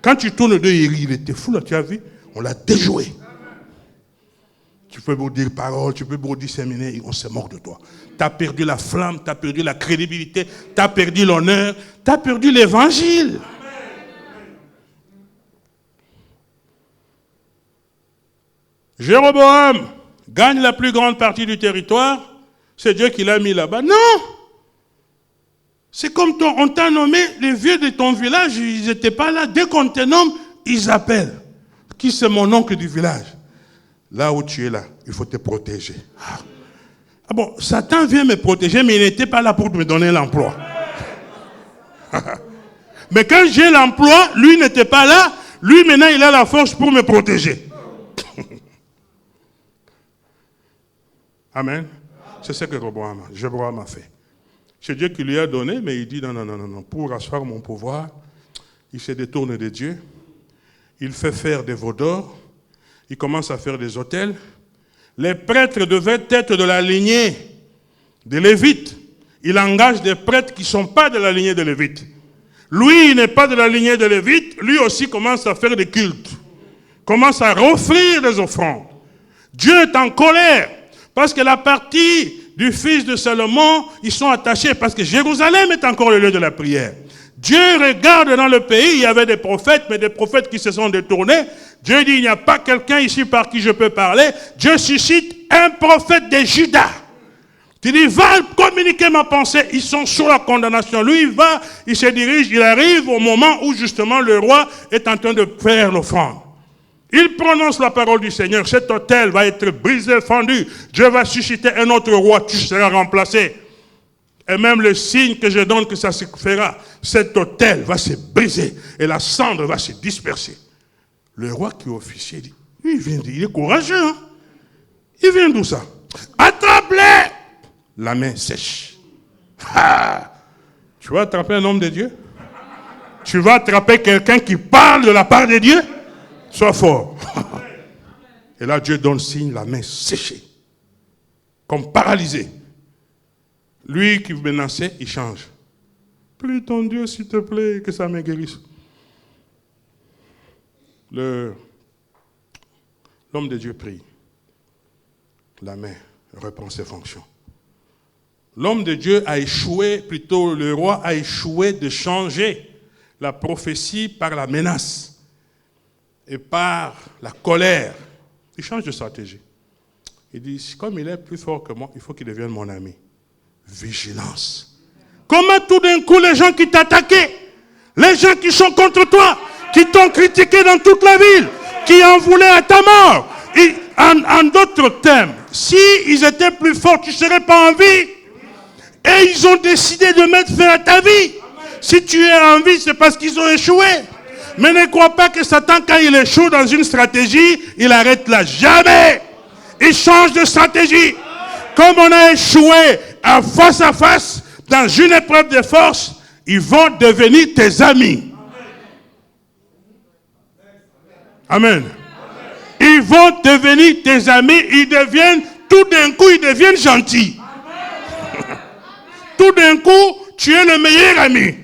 Quand tu tournes de il était fou là, tu as vu? On l'a déjoué. Tu peux beau dire parole, tu peux beau disséminer, on se moque de toi. Tu as perdu la flamme, tu as perdu la crédibilité, tu as perdu l'honneur, tu as perdu l'évangile. Jéroboam gagne la plus grande partie du territoire, c'est Dieu qui l'a mis là-bas. Non! C'est comme toi, on t'a nommé, les vieux de ton village, ils n'étaient pas là. Dès qu'on te nomme, ils appellent. Qui c'est mon oncle du village? Là où tu es là, il faut te protéger. Ah bon, Satan vient me protéger, mais il n'était pas là pour me donner l'emploi. Mais quand j'ai l'emploi, lui n'était pas là. Lui, maintenant, il a la force pour me protéger. Amen. C'est ce que Jéroboam a fait. C'est Dieu qui lui a donné, mais il dit non. Pour asseoir mon pouvoir, il se détourne de Dieu. Il fait faire des veaux d'or. Il commence à faire des autels. Les prêtres devaient être de la lignée des Lévites. Il engage des prêtres qui ne sont pas de la lignée des Lévites. Lui, il n'est pas de la lignée des Lévites. Lui aussi commence à faire des cultes. Commence à offrir des offrandes. Dieu est en colère. Parce que la partie du fils de Salomon, ils sont attachés parce que Jérusalem est encore le lieu de la prière. Dieu regarde dans le pays, il y avait des prophètes, mais des prophètes qui se sont détournés. Dieu dit, il n'y a pas quelqu'un ici par qui je peux parler. Dieu suscite un prophète de Juda. Il dit, va communiquer ma pensée. Ils sont sous la condamnation. Lui, il va, il se dirige, il arrive au moment où justement le roi est en train de faire l'offrande. Il prononce la parole du Seigneur. Cet autel va être brisé, fendu. Dieu va susciter un autre roi. Tu seras remplacé. Et même le signe que je donne que ça se fera, cet autel va se briser et la cendre va se disperser. Le roi qui est officier dit, lui, il est courageux. Hein? Il vient d'où ça? Attrape-les! La main sèche. Ah! Tu vas attraper un homme de Dieu? Tu vas attraper quelqu'un qui parle de la part de Dieu? Sois fort. Et là, Dieu donne signe, la main séchée. Comme paralysé. Lui qui menaçait, il change. Prie ton Dieu, s'il te plaît, que ça me guérisse. l'homme de Dieu prie. La main reprend ses fonctions. L'homme de Dieu a échoué, plutôt le roi a échoué de changer la prophétie par la menace et par la colère. Il change de stratégie. Il dit, comme il est plus fort que moi, il faut qu'il devienne mon ami. Vigilance. Comment tout d'un coup les gens qui t'attaquaient, les gens qui sont contre toi, qui t'ont critiqué dans toute la ville, qui en voulaient à ta mort, en d'autres termes, s'ils étaient plus forts, tu ne serais pas en vie. Et ils ont décidé de mettre fin à ta vie. Si tu es en vie, c'est parce qu'ils ont échoué. Mais ne crois pas que Satan, quand il échoue dans une stratégie, il arrête là. Jamais. Il change de stratégie. Comme on a échoué face à face, dans une épreuve de force, ils vont devenir tes amis. Amen. Ils vont devenir tes amis. Ils deviennent, tout d'un coup, ils deviennent gentils. Tout d'un coup, tu es le meilleur ami.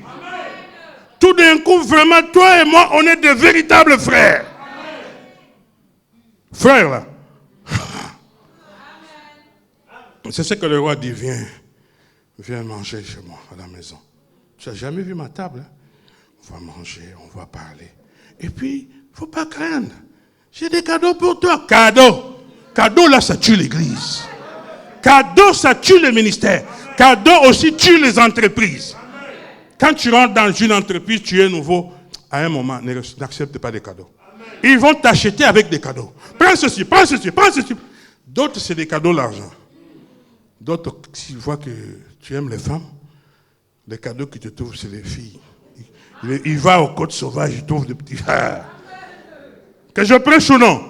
Tout d'un coup, vraiment, toi et moi, on est de véritables frères. Frères, là. C'est ce que le roi dit, viens manger chez moi, à la maison. Tu n'as jamais vu ma table, hein? On va manger, on va parler. Et puis, il ne faut pas craindre. J'ai des cadeaux pour toi. Cadeaux. Cadeaux, là, ça tue l'église. Cadeaux, ça tue le ministère. Cadeaux aussi tue les entreprises. Quand tu rentres dans une entreprise, tu es nouveau. À un moment, n'accepte pas des cadeaux. Ils vont t'acheter avec des cadeaux. Prends ceci, prends ceci, prends ceci. D'autres, c'est des cadeaux l'argent. D'autres, s'ils voient que tu aimes les femmes, les cadeaux qui te trouvent, c'est les filles. Il va aux côtes sauvages, il trouve des petits... Que je prêche ou non?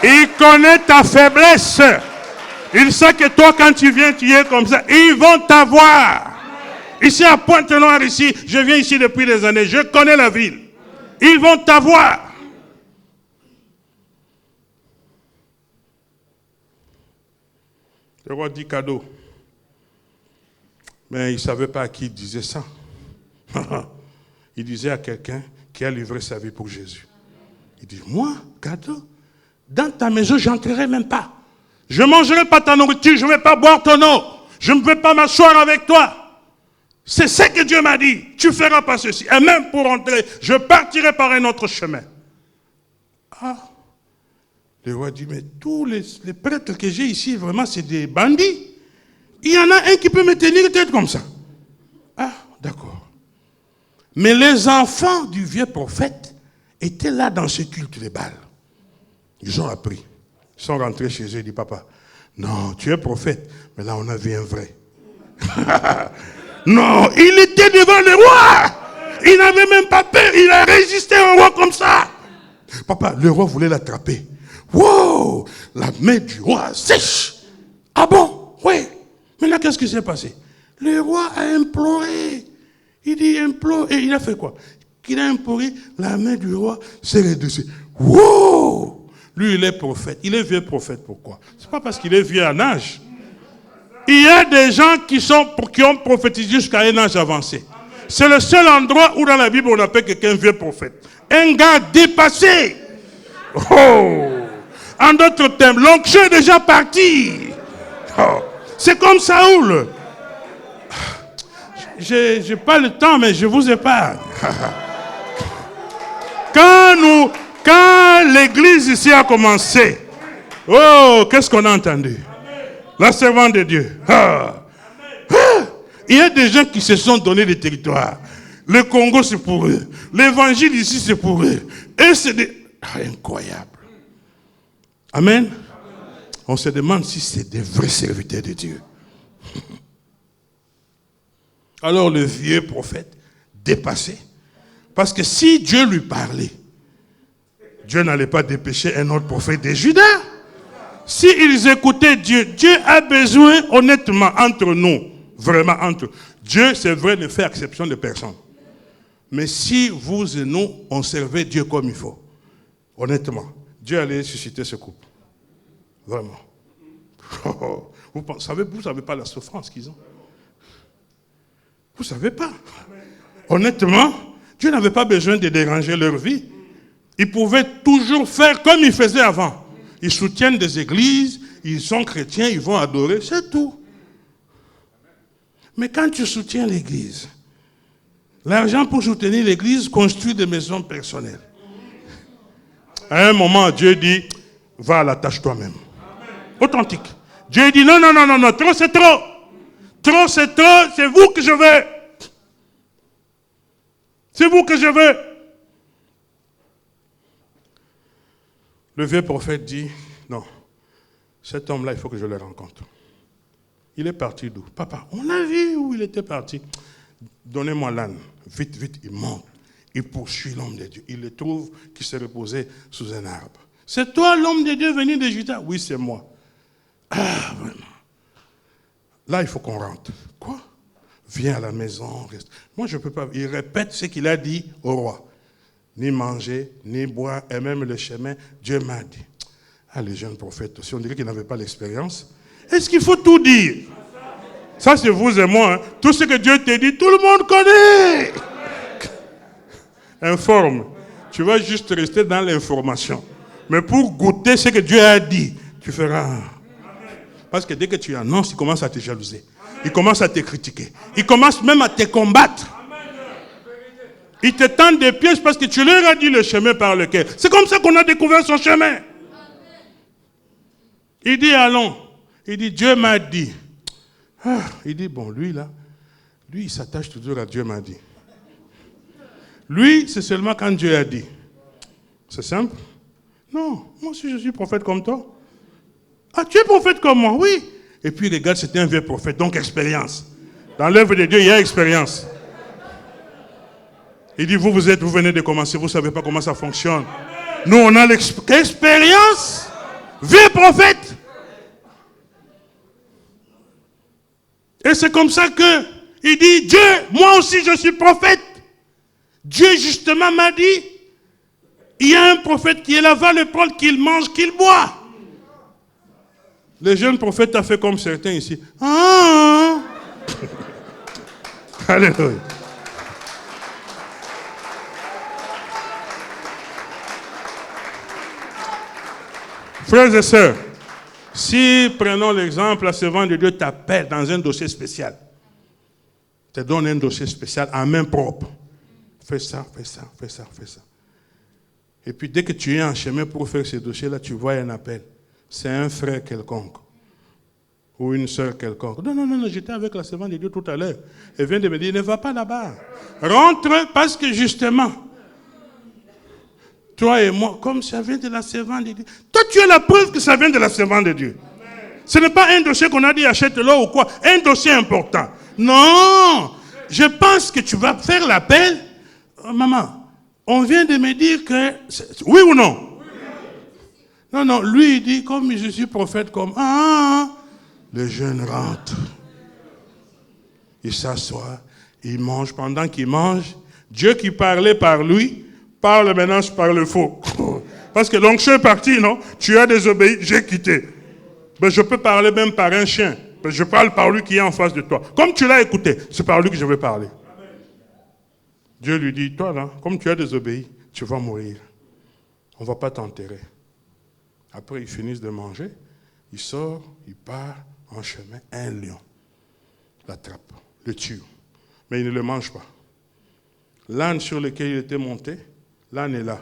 Il connaît ta faiblesse. Il sait que toi, quand tu viens, tu es comme ça. Ils vont t'avoir. Ici à Pointe-Noire, ici, je viens ici depuis des années. Je connais la ville. Ils vont t'avoir. Le roi dit cadeau. Mais il ne savait pas à qui il disait ça. Il disait à quelqu'un qui a livré sa vie pour Jésus. Il dit, moi, cadeau, dans ta maison, je n'entrerai même pas. Je ne mangerai pas ta nourriture, je ne vais pas boire ton eau. Je ne vais pas m'asseoir avec toi. C'est ce que Dieu m'a dit. Tu ne feras pas ceci. Et même pour entrer, je partirai par un autre chemin. Ah. Le roi dit, mais tous les prêtres que j'ai ici, vraiment, c'est des bandits. Il y en a un qui peut me tenir tête comme ça. Ah, d'accord. Mais les enfants du vieux prophète étaient là dans ce culte de Baal. Ils ont appris. Ils sont rentrés chez eux et dit, papa, non, tu es prophète, mais là on a vu un vrai. Non, il était devant le roi. Il n'avait même pas peur, il a résisté au roi comme ça. Papa, le roi voulait l'attraper. Wow, la main du roi sèche. Ah bon? Oui. Maintenant, qu'est-ce qui s'est passé? Le roi a imploré. Il dit implore. Et il a fait quoi? Il a imploré, la main du roi s'est redressée. Wow! Lui, il est prophète. Il est vieux prophète. Pourquoi? C'est pas parce qu'il est vieux en âge. Il y a des gens qui ont prophétisé jusqu'à un âge avancé. C'est le seul endroit où dans la Bible on appelle quelqu'un vieux prophète. Un gars dépassé. Oh! En d'autres termes, l'onction est déjà parti. Oh. C'est comme Saoul. Je n'ai pas le temps, mais je vous épargne. Quand l'église ici a commencé, oh, qu'est-ce qu'on a entendu? La servante de Dieu. Ah. Ah. Il y a des gens qui se sont donné des territoires. Le Congo, c'est pour eux. L'évangile ici, c'est pour eux. Et c'est incroyable. Amen. On se demande si c'est des vrais serviteurs de Dieu. Alors le vieux prophète, dépassé. Parce que si Dieu lui parlait, Dieu n'allait pas dépêcher un autre prophète de Juda. S'ils écoutaient Dieu, Dieu a besoin, honnêtement, entre nous, vraiment entre nous. Dieu, c'est vrai, ne fait exception de personne. Mais si vous et nous, on servait Dieu comme il faut, honnêtement, Dieu allait susciter ce couple. Vraiment. Vous savez pas la souffrance qu'ils ont. Vous ne savez pas. Honnêtement, Dieu n'avait pas besoin de déranger leur vie. Ils pouvaient toujours faire comme ils faisaient avant. Ils soutiennent des églises, ils sont chrétiens, ils vont adorer, c'est tout. Mais quand tu soutiens l'église, l'argent pour soutenir l'église construit des maisons personnelles. À un moment, Dieu dit, va à la tâche toi-même. Authentique. Dieu dit, non, trop c'est trop. Trop c'est trop, c'est vous que je veux. C'est vous que je veux. Le vieux prophète dit, non, cet homme-là, il faut que je le rencontre. Il est parti d'où? Papa, on a vu où il était parti. Donnez-moi l'âne. Vite, vite, il monte. Il poursuit l'homme de Dieu. Il le trouve qui s'est reposé sous un arbre. C'est toi l'homme de Dieu venu de Juda? Oui, c'est moi. Ah, vraiment. Là, il faut qu'on rentre. Quoi? Viens à la maison. Reste. Moi, je ne peux pas. Il répète ce qu'il a dit au roi. Ni manger, ni boire, et même le chemin, Dieu m'a dit. Ah, les jeunes prophètes aussi, on dirait qu'ils n'avaient pas l'expérience. Est-ce qu'il faut tout dire? Ça, c'est vous et moi. Hein. Tout ce que Dieu t'a dit, tout le monde connaît. Informe. Tu vas juste rester dans l'information. Mais pour goûter ce que Dieu a dit, tu feras. Parce que dès que tu annonces, il commence à te jalouser. Il commence à te critiquer. Il commence même à te combattre. Il te tend des pièges parce que tu leur as dit le chemin par lequel. C'est comme ça qu'on a découvert son chemin. Il dit, allons. Il dit, Dieu m'a dit. Ah, il dit, bon, lui, il s'attache toujours à Dieu m'a dit. Lui, c'est seulement quand Dieu a dit. C'est simple. Non, moi aussi je suis prophète comme toi. Ah, tu es prophète comme moi, oui. Et puis regarde, c'était un vieux prophète, donc expérience. Dans l'œuvre de Dieu, il y a expérience. Il dit, vous venez de commencer, vous ne savez pas comment ça fonctionne. Nous, on a l'expérience. Vieux prophète. Et c'est comme ça que il dit, Dieu, moi aussi je suis prophète. Dieu justement m'a dit, il y a un prophète qui est là-bas, le prôle, qu'il mange, qu'il boit. Le jeune prophète a fait comme certains ici. Ah! Alléluia. Frères et sœurs, si, prenons l'exemple, la servante de Dieu t'appelle dans un dossier spécial, te donne un dossier spécial en main propre. Fais ça, fais ça, fais ça, fais ça. Et puis dès que tu es en chemin pour faire ce dossier-là, tu vois un appel. C'est un frère quelconque. Ou une sœur quelconque. Non, j'étais avec la servante de Dieu tout à l'heure. Elle vient de me dire, ne va pas là-bas. Rentre parce que justement, toi et moi, comme ça vient de la servante de Dieu. Toi, tu es la preuve que ça vient de la servante de Dieu. Ce n'est pas un dossier qu'on a dit achète-le ou quoi. Un dossier important. Non. Je pense que tu vas faire l'appel. Oh, maman, on vient de me dire que... Oui ou non? Oui. Non, lui il dit, comme je suis prophète, comme... le jeune rentre. Il s'assoit, il mange. Pendant qu'il mange, Dieu qui parlait par lui, parle maintenant par le faux. Parce que l'onction est parti, non? Tu as désobéi, j'ai quitté. Mais je peux parler même par un chien. Mais je parle par lui qui est en face de toi. Comme tu l'as écouté, c'est par lui que je vais parler. Dieu lui dit, toi là, comme tu as désobéi, tu vas mourir. On ne va pas t'enterrer. Après, ils finissent de manger. Il sort, il part en chemin. Un lion l'attrape, le tue. Mais il ne le mange pas. L'âne sur lequel il était monté, l'âne est là.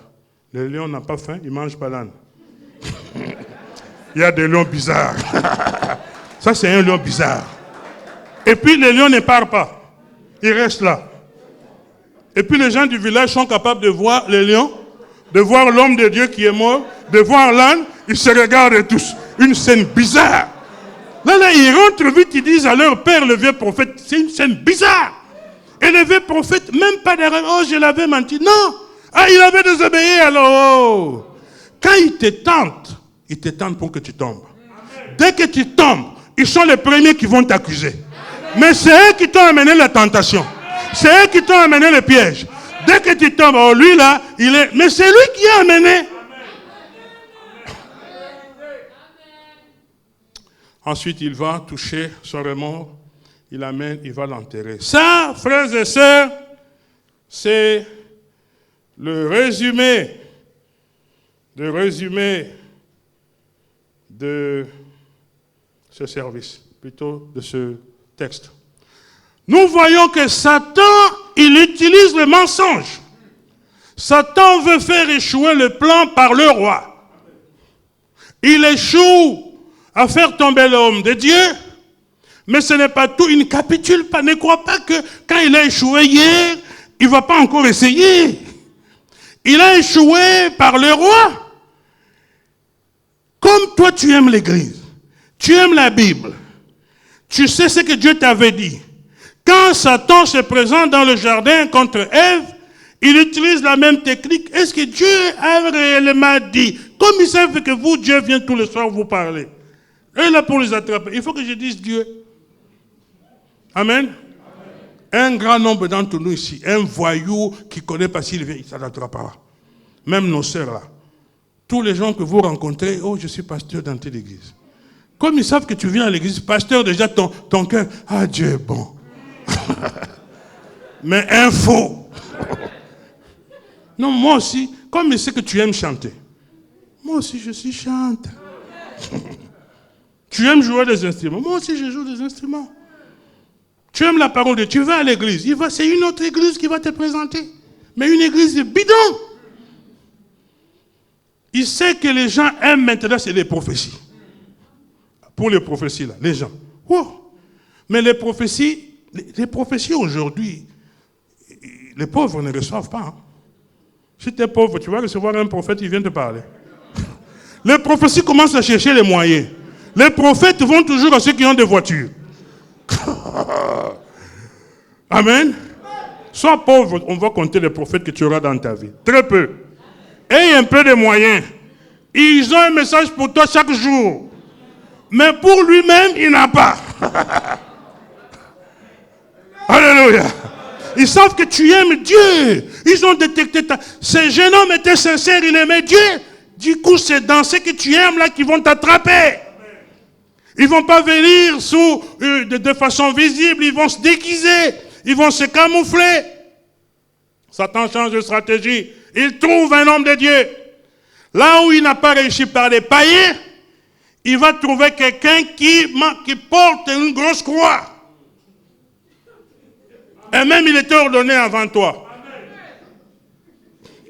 Le lion n'a pas faim, il ne mange pas l'âne. Il y a des lions bizarres. Ça, c'est un lion bizarre. Et puis, le lion ne part pas. Il reste là. Et puis, les gens du village sont capables de voir le lion, de voir l'homme de Dieu qui est mort, de voir l'âne. Ils se regardent tous. Une scène bizarre. Là, ils rentrent vite, ils disent à leur père, le vieux prophète, c'est une scène bizarre. Et le vieux prophète, même pas derrière, oh, je l'avais menti. Non. Ah, il avait désobéi, alors. Oh. Quand ils te tentent pour que tu tombes. Dès que tu tombes, ils sont les premiers qui vont t'accuser. Mais c'est eux qui t'ont amené la tentation. C'est eux qui t'ont amené le piège. Dès que tu tombes, oh, lui là, il est... Mais c'est lui qui a amené. Ensuite, il va toucher son remords. il l'amène, il va l'enterrer. Ça, frères et sœurs, c'est le résumé de ce service, plutôt de ce texte. Nous voyons que Satan, il utilise le mensonge. Satan veut faire échouer le plan par le roi. Il échoue à faire tomber l'homme de Dieu, mais ce n'est pas tout, il ne capitule pas. Ne crois pas que quand il a échoué hier, il ne va pas encore essayer. Il a échoué par le roi. Comme toi, tu aimes l'Église, tu aimes la Bible, tu sais ce que Dieu t'avait dit. Quand Satan se présente dans le jardin contre Ève, il utilise la même technique. Est-ce que Dieu a réellement dit? Comme il savent que vous, Dieu vient tous les soirs vous parler. Et là pour les attraper, il faut que je dise Dieu. Amen. Un grand nombre d'entre nous ici, un voyou qui ne connaît pas s'il vient, ça l'attrapera. Même nos sœurs là. Tous les gens que vous rencontrez, oh, je suis pasteur dans telle église. Comme ils savent que tu viens à l'église, pasteur, déjà ton cœur, ah, Dieu est bon. Mais un faux. Non, moi aussi, comme je sais que tu aimes chanter, moi aussi je suis chanteur. Tu aimes jouer des instruments, moi aussi je joue des instruments. Tu aimes la parole de Dieu, tu vas à l'église, c'est une autre église qui va te présenter. Mais une église bidon. Il sait que les gens aiment maintenant, c'est les prophéties. Pour les prophéties là, les gens. Oh. Mais les prophéties aujourd'hui, les pauvres ne reçoivent pas. Hein. Si tu es pauvre, tu vas recevoir un prophète qui vient te parler. Les prophéties commencent à chercher les moyens. Les prophètes vont toujours à ceux qui ont des voitures. Amen. Sois pauvre, on va compter les prophètes que tu auras dans ta vie. Très peu. Aie un peu de moyens. Ils ont un message pour toi chaque jour. Mais pour lui-même, il n'a pas. Alléluia. Ils savent que tu aimes Dieu. Ils ont détecté Ce jeune homme était sincère, il aimait Dieu. Du coup, c'est dans ce que tu aimes là qu'ils vont t'attraper. Ils ne vont pas venir de façon visible, ils vont se déguiser, ils vont se camoufler. Satan change de stratégie. Il trouve un homme de Dieu. Là où il n'a pas réussi par les païens, il va trouver quelqu'un qui porte une grosse croix. Et même il était ordonné avant toi.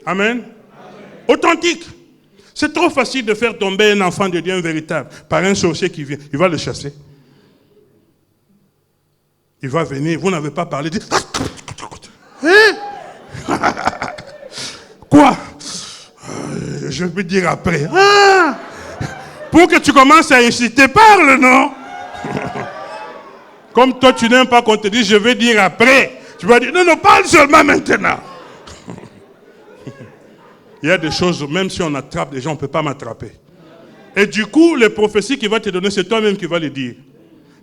Amen. Amen. Authentique. C'est trop facile de faire tomber un enfant de Dieu, un véritable, par un sorcier qui vient. Il va le chasser. Il va venir, vous n'avez pas parlé. Hein? Quoi? Je vais dire après. Ah! Pour que tu commences à inciter, parle, non? Comme toi, tu n'aimes pas qu'on te dise, je vais dire après. Tu vas dire, non, parle seulement maintenant. Il y a des choses, même si on attrape des gens, on ne peut pas m'attraper. Et du coup, les prophéties qu'il va te donner, c'est toi-même qui vas les dire.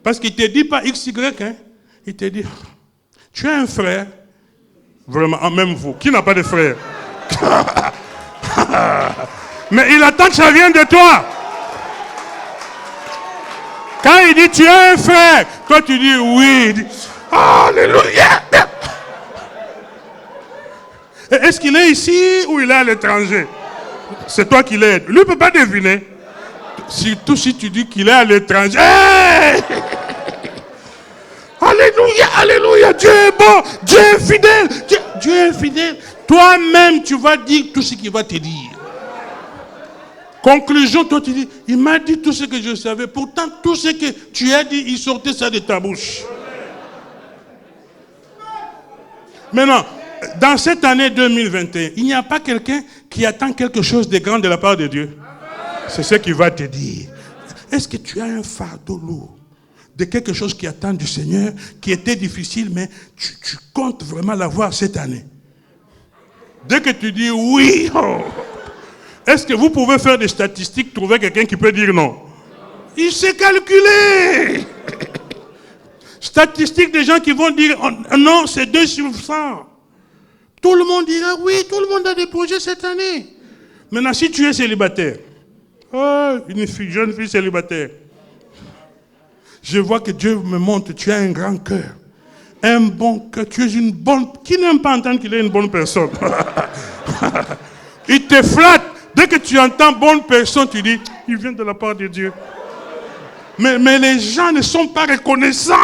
Parce qu'il ne te dit pas X, Y, hein. Il te dit, tu as un frère, vraiment, même vous, qui n'a pas de frère? Mais il attend que ça vienne de toi. Quand il dit, tu as un frère, toi tu dis oui. Il dit, alléluia. Est-ce qu'il est ici ou il est à l'étranger? C'est toi qui l'aides. Lui ne peut pas deviner. Surtout si tu dis qu'il est à l'étranger. Hey! Alléluia, alléluia. Dieu est bon. Dieu est fidèle. Dieu est fidèle. Toi-même, tu vas dire tout ce qu'il va te dire. Conclusion, toi tu dis, il m'a dit tout ce que je savais. Pourtant, tout ce que tu as dit, il sortait ça de ta bouche. Maintenant, dans cette année 2021, il n'y a pas quelqu'un qui attend quelque chose de grand de la part de Dieu. C'est ce qu'il va te dire. Est-ce que tu as un fardeau lourd de quelque chose qui attend du Seigneur, qui était difficile, mais tu comptes vraiment l'avoir cette année? Dès que tu dis oui, oh, est-ce que vous pouvez faire des statistiques, trouver quelqu'un qui peut dire non? Il s'est calculé. Statistiques des gens qui vont dire non, c'est 2 sur 100. Tout le monde dira oui, tout le monde a des projets cette année. Maintenant, si tu es célibataire, oh, une jeune fille célibataire, Je vois que Dieu me montre, tu as un grand cœur. Un bon cœur, tu es une bonne... Qui n'aime pas entendre qu'il est une bonne personne? Il te flatte. Dès que tu entends bonne personne, tu dis, il vient de la part de Dieu. Mais les gens ne sont pas reconnaissants.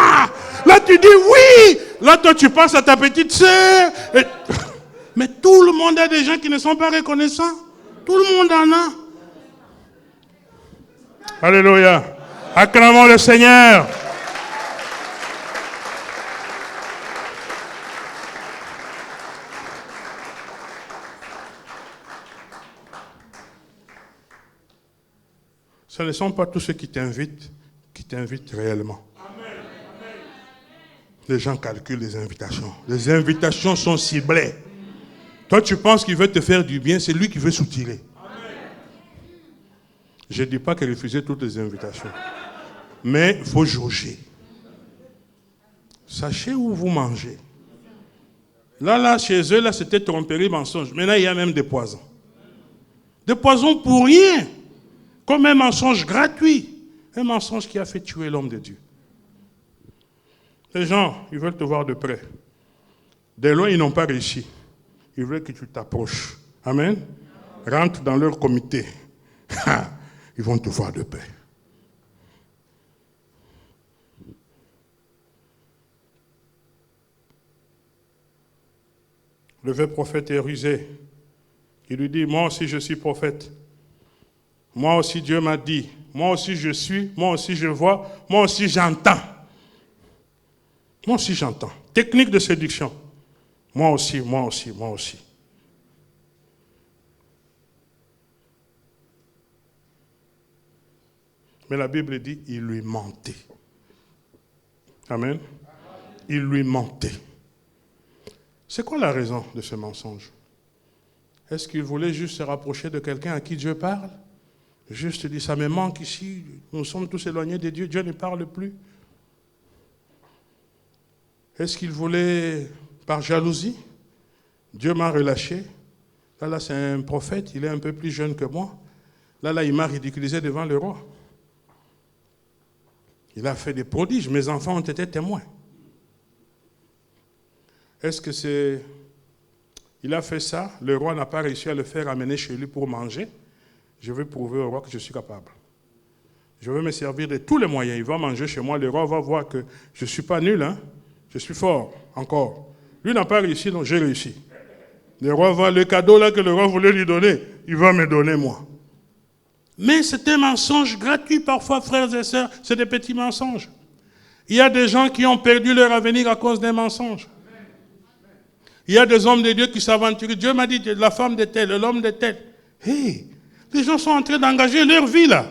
Là, tu dis oui. Là, toi, tu penses à ta petite sœur. Mais tout le monde a des gens qui ne sont pas reconnaissants. Tout le monde en a. Alléluia. Acclamons le Seigneur. Ce ne sont pas tous ceux qui t'invitent réellement. Amen. Les gens calculent les invitations. Les invitations sont ciblées. Toi, tu penses qu'il veut te faire du bien, c'est lui qui veut soutirer. Je ne dis pas qu'il refusait toutes les invitations. Mais il faut jauger. Sachez où vous mangez. Là, chez eux, là, c'était tromperie, mensonge. Maintenant, il y a même des poisons. Des poisons pour rien. Comme un mensonge gratuit. Un mensonge qui a fait tuer l'homme de Dieu. Les gens, ils veulent te voir de près. De loin, ils n'ont pas réussi. Ils veulent que tu t'approches. Amen. Rentre dans leur comité. Ils vont te voir de près. Le vrai prophète est rusé. Il lui dit, moi aussi je suis prophète. Moi aussi Dieu m'a dit. Moi aussi je suis. Moi aussi je vois. Moi aussi j'entends. Moi aussi j'entends. Technique de séduction. Moi aussi, moi aussi, moi aussi. Mais la Bible dit, il lui mentait. Amen. Il lui mentait. C'est quoi la raison de ce mensonge? Est-ce qu'il voulait juste se rapprocher de quelqu'un à qui Dieu parle? Juste dire, ça me manque ici, nous sommes tous éloignés de Dieu, Dieu ne parle plus. Est-ce qu'il voulait, par jalousie, Dieu m'a relâché? Là, c'est un prophète, il est un peu plus jeune que moi. Là, il m'a ridiculisé devant le roi. Il a fait des prodiges, mes enfants ont été témoins. Est-ce que c'est... Il a fait ça, le roi n'a pas réussi à le faire amener chez lui pour manger. Je vais prouver au roi que je suis capable. Je vais me servir de tous les moyens. Il va manger chez moi, le roi va voir que je ne suis pas nul, hein? Je suis fort, encore. Lui n'a pas réussi, donc j'ai réussi. Le roi va, le cadeau là que le roi voulait lui donner, il va me donner moi. Mais c'est un mensonge gratuit parfois, frères et sœurs, c'est des petits mensonges. Il y a des gens qui ont perdu leur avenir à cause des mensonges. Il y a des hommes de Dieu qui s'aventurent. Dieu m'a dit, la femme de tel, l'homme de tel. Hey, les gens sont en train d'engager leur vie là.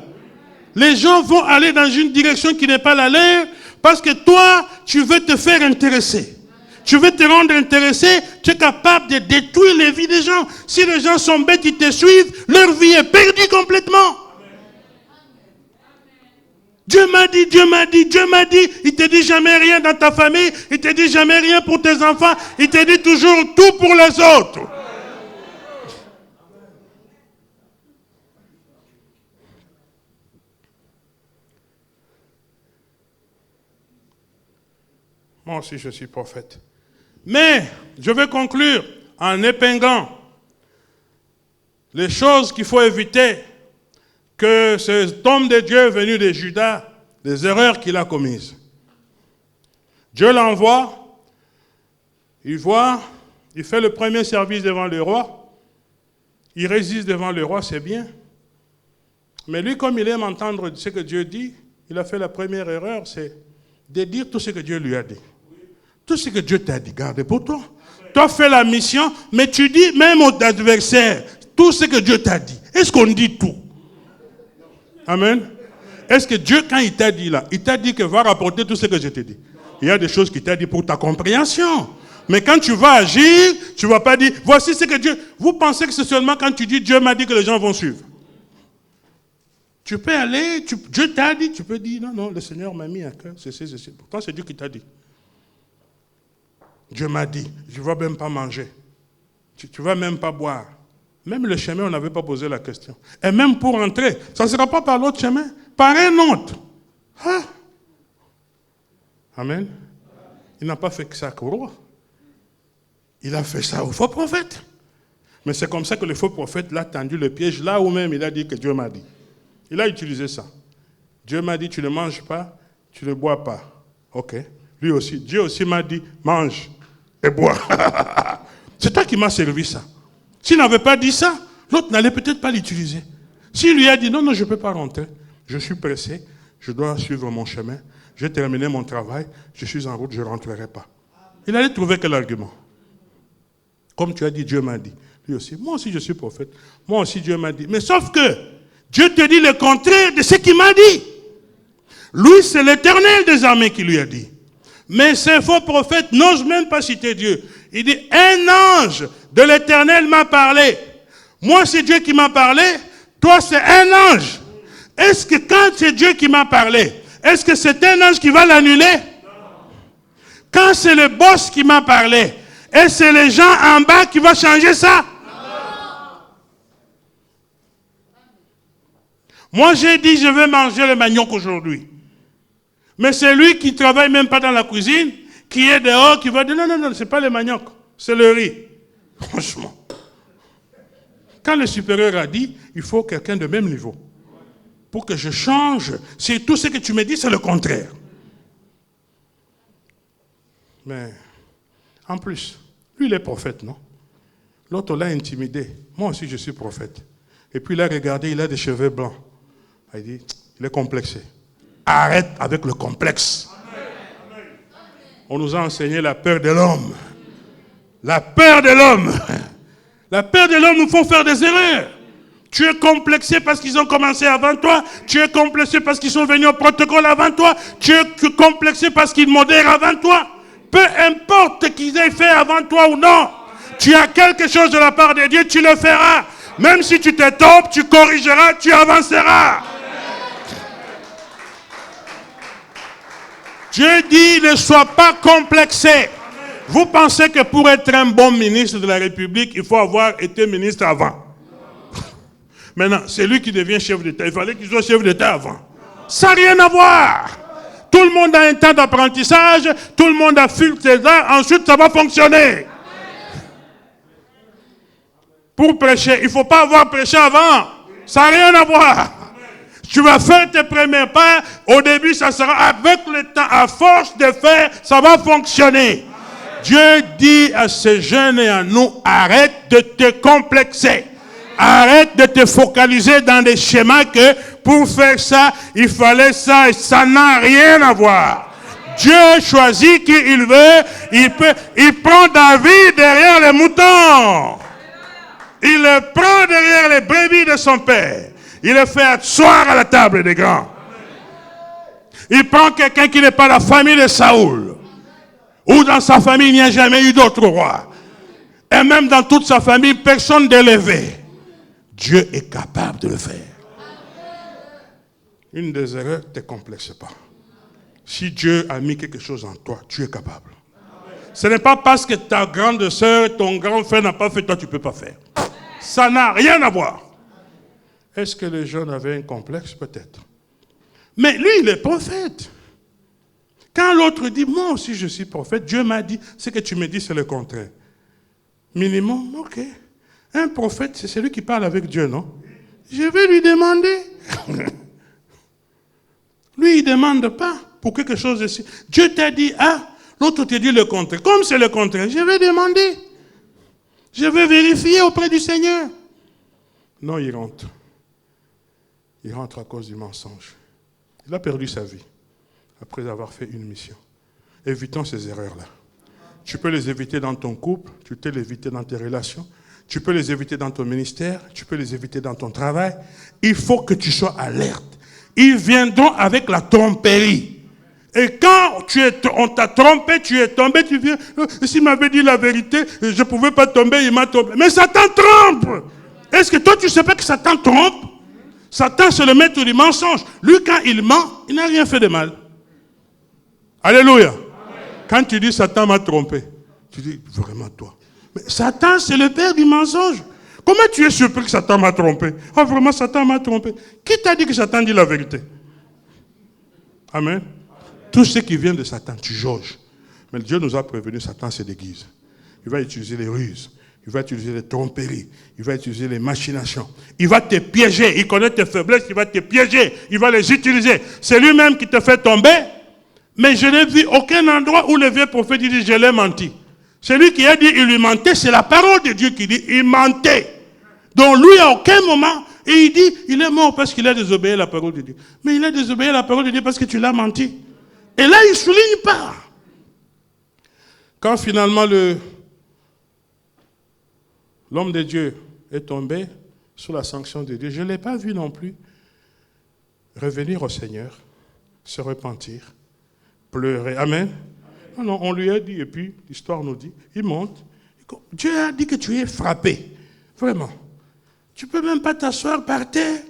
Les gens vont aller dans une direction qui n'est pas la leur parce que toi, tu veux te faire intéresser. Tu veux te rendre intéressé, tu es capable de détruire les vies des gens. Si les gens sont bêtes, ils te suivent, leur vie est perdue complètement. Dieu m'a dit, Dieu m'a dit, Dieu m'a dit. Il te dit jamais rien dans ta famille, il te dit jamais rien pour tes enfants, il te dit toujours tout pour les autres. Moi aussi je suis prophète. Mais je vais conclure en épinglant les choses qu'il faut éviter que cet homme de Dieu venu de Juda, les erreurs qu'il a commises. Dieu l'envoie, il voit, il fait le premier service devant le roi, il résiste devant le roi, c'est bien. Mais lui, comme il aime entendre ce que Dieu dit, il a fait la première erreur, c'est de dire tout ce que Dieu lui a dit. Tout ce que Dieu t'a dit, garde pour toi. Tu as fait la mission, mais tu dis même aux adversaires, tout ce que Dieu t'a dit. Est-ce qu'on dit tout? Amen. Est-ce que Dieu, quand il t'a dit là, il t'a dit que va rapporter tout ce que je t'ai dit? Il y a des choses qu'il t'a dit pour ta compréhension. Mais quand tu vas agir, tu ne vas pas dire, voici ce que Dieu... Vous pensez que c'est seulement quand tu dis, Dieu m'a dit que les gens vont suivre. Tu peux aller, Dieu t'a dit, tu peux dire, non, non, le Seigneur m'a mis à cœur, c'est. Pourtant, c'est Dieu qui t'a dit. Dieu m'a dit, je ne vais même pas manger. Tu ne vas même pas boire. Même le chemin, on n'avait pas posé la question. Et même pour entrer, ça ne sera pas par l'autre chemin, par un autre. Ah. Amen. Il n'a pas fait que ça au roi. Il a fait ça au faux prophète. Mais c'est comme ça que le faux prophète l'a tendu le piège là où même il a dit que Dieu m'a dit. Il a utilisé ça. Dieu m'a dit, tu ne manges pas, tu ne bois pas. Ok. Lui aussi, Dieu aussi m'a dit, mange et bois. C'est toi qui m'as servi ça. S'il n'avait pas dit ça, l'autre n'allait peut-être pas l'utiliser. S'il lui a dit, non, je ne peux pas rentrer, je suis pressé, je dois suivre mon chemin, j'ai terminé mon travail, je suis en route, je ne rentrerai pas. Il allait trouver quel argument? Comme tu as dit, Dieu m'a dit. Lui aussi, moi aussi je suis prophète, moi aussi Dieu m'a dit. Mais sauf que Dieu te dit le contraire de ce qu'il m'a dit. Lui, c'est l'Éternel des armées qui lui a dit. Mais ces faux prophètes n'osent même pas citer Dieu. Il dit, un ange de l'Éternel m'a parlé. Moi, c'est Dieu qui m'a parlé. Toi, c'est un ange. Est-ce que quand c'est Dieu qui m'a parlé, est-ce que c'est un ange qui va l'annuler? Quand c'est le boss qui m'a parlé, est-ce que c'est les gens en bas qui vont changer ça? Moi, j'ai dit, je vais manger le manioc aujourd'hui. Mais c'est lui qui ne travaille même pas dans la cuisine, qui est dehors, qui va dire, non, ce n'est pas le manioc, c'est le riz. Franchement. Quand le supérieur a dit, il faut quelqu'un de même niveau. Pour que je change, si tout ce que tu me dis, c'est le contraire. Mais, en plus, lui, il est prophète, non? L'autre l'a intimidé. Moi aussi, je suis prophète. Et puis, il a regardé, il a des cheveux blancs. Il dit, il est complexé. Arrête avec le complexe. On nous a enseigné la peur de l'homme. La peur de l'homme. La peur de l'homme nous fait faire des erreurs. Tu es complexé parce qu'ils ont commencé avant toi. Tu es complexé parce qu'ils sont venus au protocole avant toi. Tu es complexé parce qu'ils modèrent avant toi. Peu importe qu'ils aient fait avant toi ou non. Tu as quelque chose de la part de Dieu, tu le feras. Même si tu te trompes, tu corrigeras, tu avanceras. Dieu dit, ne sois pas complexé. Vous pensez que pour être un bon ministre de la République, il faut avoir été ministre avant. Maintenant, c'est lui qui devient chef d'État. Il fallait qu'il soit chef d'État avant. Ça n'a rien à voir. Tout le monde a un temps d'apprentissage, tout le monde affûte ses arts, ensuite ça va fonctionner. Pour prêcher, il ne faut pas avoir prêché avant. Ça n'a rien à voir. Tu vas faire tes premiers pas, au début ça sera avec le temps, à force de faire, ça va fonctionner. Dieu dit à ces jeunes et à nous, arrête de te complexer. Arrête de te focaliser dans des schémas que pour faire ça, il fallait ça et ça n'a rien à voir. Dieu choisit qui il veut, il prend David derrière les moutons. Il le prend derrière les brebis de son père. Il le fait asseoir à la table des grands. Il prend quelqu'un qui n'est pas la famille de Saoul. Ou dans sa famille, il n'y a jamais eu d'autre roi. Et même dans toute sa famille, personne d'élevé. Dieu est capable de le faire. Une des erreurs, ne te complexe pas. Si Dieu a mis quelque chose en toi, tu es capable. Ce n'est pas parce que ta grande sœur, ton grand frère n'a pas fait, toi tu ne peux pas faire. Ça n'a rien à voir. Est-ce que les jeunes avaient un complexe? Peut-être. Mais lui, il est prophète. Quand l'autre dit, moi aussi je suis prophète, Dieu m'a dit, ce que tu me dis, c'est le contraire. Minimum, ok. Un prophète, c'est celui qui parle avec Dieu, non? Je vais lui demander. Lui, il ne demande pas pour quelque chose ici. Dieu t'a dit A, l'autre t'a dit le contraire. Comme c'est le contraire, je vais demander. Je vais vérifier auprès du Seigneur. Non, il rentre. Il rentre à cause du mensonge. Il a perdu sa vie après avoir fait une mission. Évitons ces erreurs-là. Tu peux les éviter dans ton couple, tu peux les éviter dans tes relations, tu peux les éviter dans ton ministère, tu peux les éviter dans ton travail. Il faut que tu sois alerte. Ils viendront avec la tromperie. Et quand on t'a trompé, tu es tombé, tu viens, s'il m'avait dit la vérité, je ne pouvais pas tomber, il m'a trompé. Mais Satan trompe. Est-ce que toi, tu ne sais pas que Satan trompe? Satan, c'est le maître du mensonge. Lui, quand il ment, il n'a rien fait de mal. Alléluia. Amen. Quand tu dis Satan m'a trompé, tu dis vraiment toi. Mais Satan, c'est le père du mensonge. Comment tu es surpris que Satan m'a trompé? Ah, vraiment, Satan m'a trompé. Qui t'a dit que Satan dit la vérité? Amen. Tout ce qui vient de Satan, tu jauges. Mais Dieu nous a prévenu, Satan se déguise. Il va utiliser les ruses. Il va utiliser les tromperies. Il va utiliser les machinations. Il va te piéger. Il connaît tes faiblesses. Il va te piéger. Il va les utiliser. C'est lui-même qui te fait tomber. Mais je n'ai vu aucun endroit où le vieux prophète dit, je l'ai menti. Celui qui a dit, il lui mentait, c'est la parole de Dieu qui dit, il mentait. Donc lui, à aucun moment, et il dit, il est mort parce qu'il a désobéi à la parole de Dieu. Mais il a désobéi à la parole de Dieu parce que tu l'as menti. Et là, il ne souligne pas. Quand finalement l'homme de Dieu est tombé sous la sanction de Dieu, je ne l'ai pas vu non plus revenir au Seigneur, se repentir, pleurer. Amen. Non, on lui a dit, et puis l'histoire nous dit, il monte. Dieu a dit que tu es frappé. Vraiment. Tu ne peux même pas t'asseoir par terre,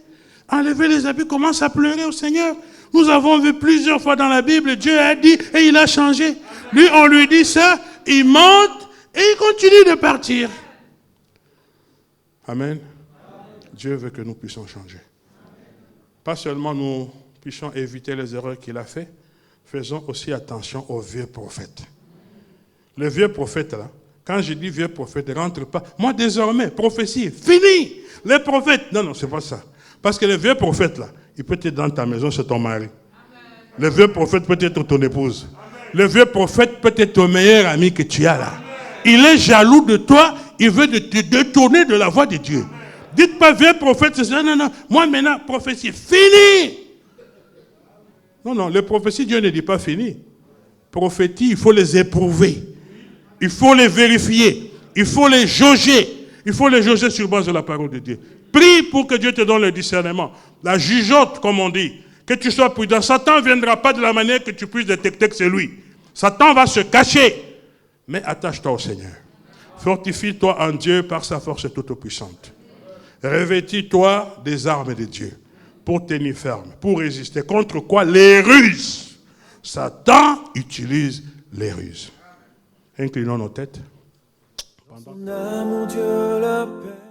enlever les habits, commence à pleurer au Seigneur. Nous avons vu plusieurs fois dans la Bible, Dieu a dit et il a changé. Lui, on lui dit ça, il monte et il continue de partir. Amen. Dieu veut que nous puissions changer. Pas seulement nous puissions éviter les erreurs qu'il a faites, faisons aussi attention aux vieux prophètes. Le vieux prophète là, quand je dis vieux prophète, ne rentre pas. Moi désormais, prophétie, fini. Les prophètes, non, c'est pas ça. Parce que le vieux prophète là, il peut être dans ta maison, c'est ton mari. Amen. Le vieux prophète peut être ton épouse. Amen. Le vieux prophète peut être ton meilleur ami que tu as là. Amen. Il est jaloux de toi, il veut te détourner de la voie de Dieu. Amen. Dites pas vieux prophète, c'est ça, non, moi maintenant, prophétie, fini. Non, les prophéties, Dieu ne dit pas fini. Prophéties, il faut les éprouver. Il faut les vérifier. Il faut les jauger. Il faut les jauger sur base de la parole de Dieu. Prie pour que Dieu te donne le discernement. La jugeote, comme on dit. Que tu sois prudent. Satan ne viendra pas de la manière que tu puisses détecter que c'est lui. Satan va se cacher. Mais attache-toi au Seigneur. Fortifie-toi en Dieu par sa force toute puissante. Revêtis-toi des armes de Dieu pour tenir ferme, pour résister. Contre quoi? Les ruses. Satan utilise les ruses. Inclinons nos têtes. Son amour, Dieu le Père.